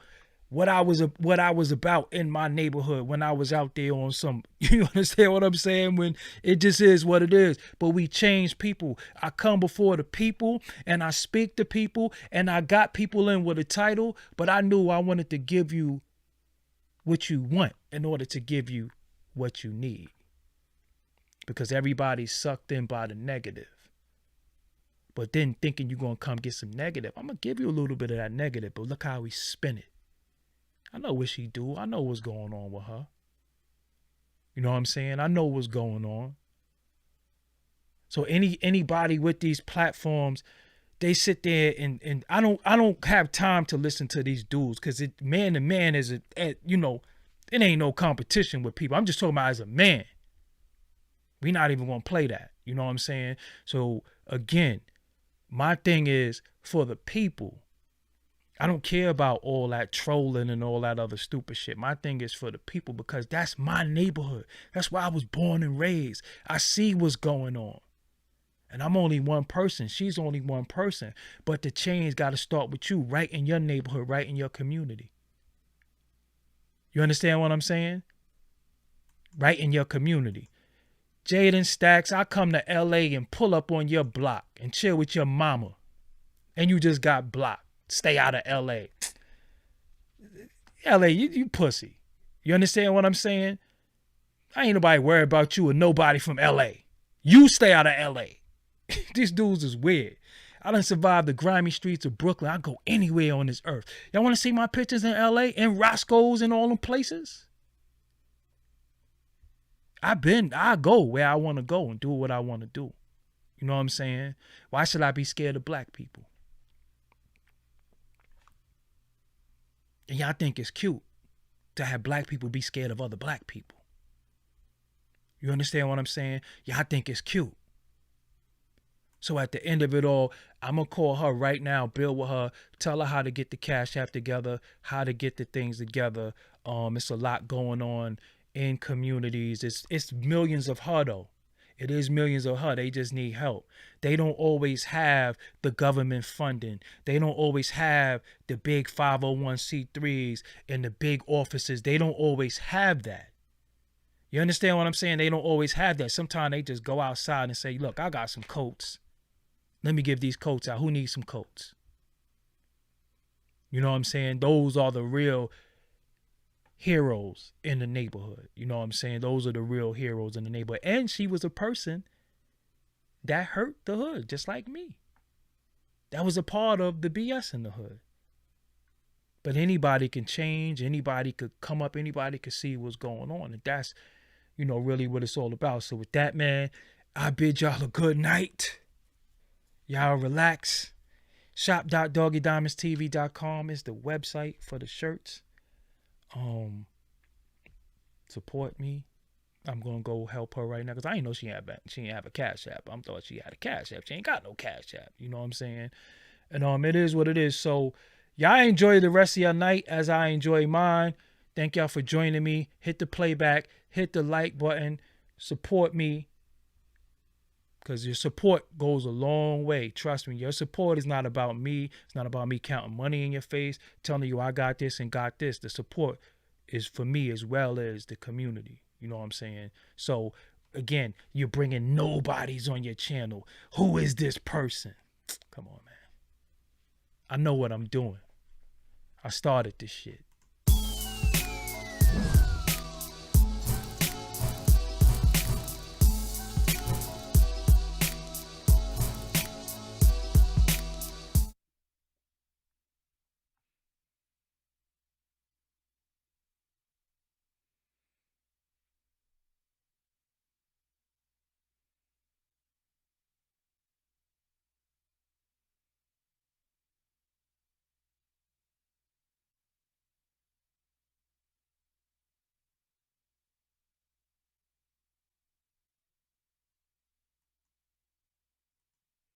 what I was about in my neighborhood when I was out there on some, you understand what I'm saying? When it just is what it is. But we change people. I come before the people and I speak to people, and I got people in with a title, but I knew I wanted to give you what you want in order to give you what you need. Because everybody's sucked in by the negative. But then thinking you're going to come get some negative. I'm going to give you a little bit of that negative, but look how we spin it. I know what she do. I know what's going on with her. You know what I'm saying? I know what's going on. So anybody with these platforms, they sit there and I don't have time to listen to these dudes, because man to man is it ain't no competition with people. I'm just talking about as a man. We not even gonna play that. You know what I'm saying? So again, my thing is for the people. I don't care about all that trolling and all that other stupid shit. My thing is for the people, because that's my neighborhood. That's where I was born and raised. I see what's going on. And I'm only one person. She's only one person. But the change got to start with you right in your neighborhood, right in your community. You understand what I'm saying? Right in your community. Jaden Stacks, I come to LA and pull up on your block and chill with your mama. And you just got blocked. Stay out of LA. LA, you pussy. You understand what I'm saying? I ain't nobody worried about you or nobody from LA. You stay out of LA. These dudes is weird. I done survived the grimy streets of Brooklyn. I go anywhere on this earth. Y'all want to see my pictures in LA, in Roscoe's and all them places? I go where I want to go and do what I want to do. You know what I'm saying? Why should I be scared of black people? And y'all think it's cute to have black people be scared of other black people. You understand what I'm saying? Y'all think it's cute. So at the end of it all, I'm going to call her right now, build with her, tell her how to get the Cash App together, how to get the things together. It's a lot going on in communities. It's millions of her, though. It is millions of her. They just need help. They don't always have the government funding. They don't always have the big 501c3s and the big offices. They don't always have that. You understand what I'm saying? They don't always have that. Sometimes they just go outside and say, look, I got some coats. Let me give these coats out. Who needs some coats? You know what I'm saying? Those are the real heroes in the neighborhood. You know what I'm saying? Those are the real heroes in the neighborhood. And she was a person that hurt the hood, just like me. That was a part of the BS in the hood. But anybody can change. Anybody could come up. Anybody could see what's going on. And that's, really what it's all about. So with that, man, I bid y'all a good night. Y'all relax. Shop.doggydiamondstv.com is the website for the shirts. Support me. I'm gonna go help her right now because I ain't know she ain't have a Cash App. I thought she had a Cash App. She ain't got no Cash App. You know what I'm saying? And it is what it is. So y'all enjoy the rest of your night as I enjoy mine. Thank y'all for joining me. Hit the playback. Hit the like button. Support me. Because your support goes a long way. Trust me, your support is not about me. It's not about me counting money in your face, telling you I got this and got this. The support is for me as well as the community. You know what I'm saying? So, again, you're bringing nobodies on your channel. Who is this person? Come on, man. I know what I'm doing. I started this shit.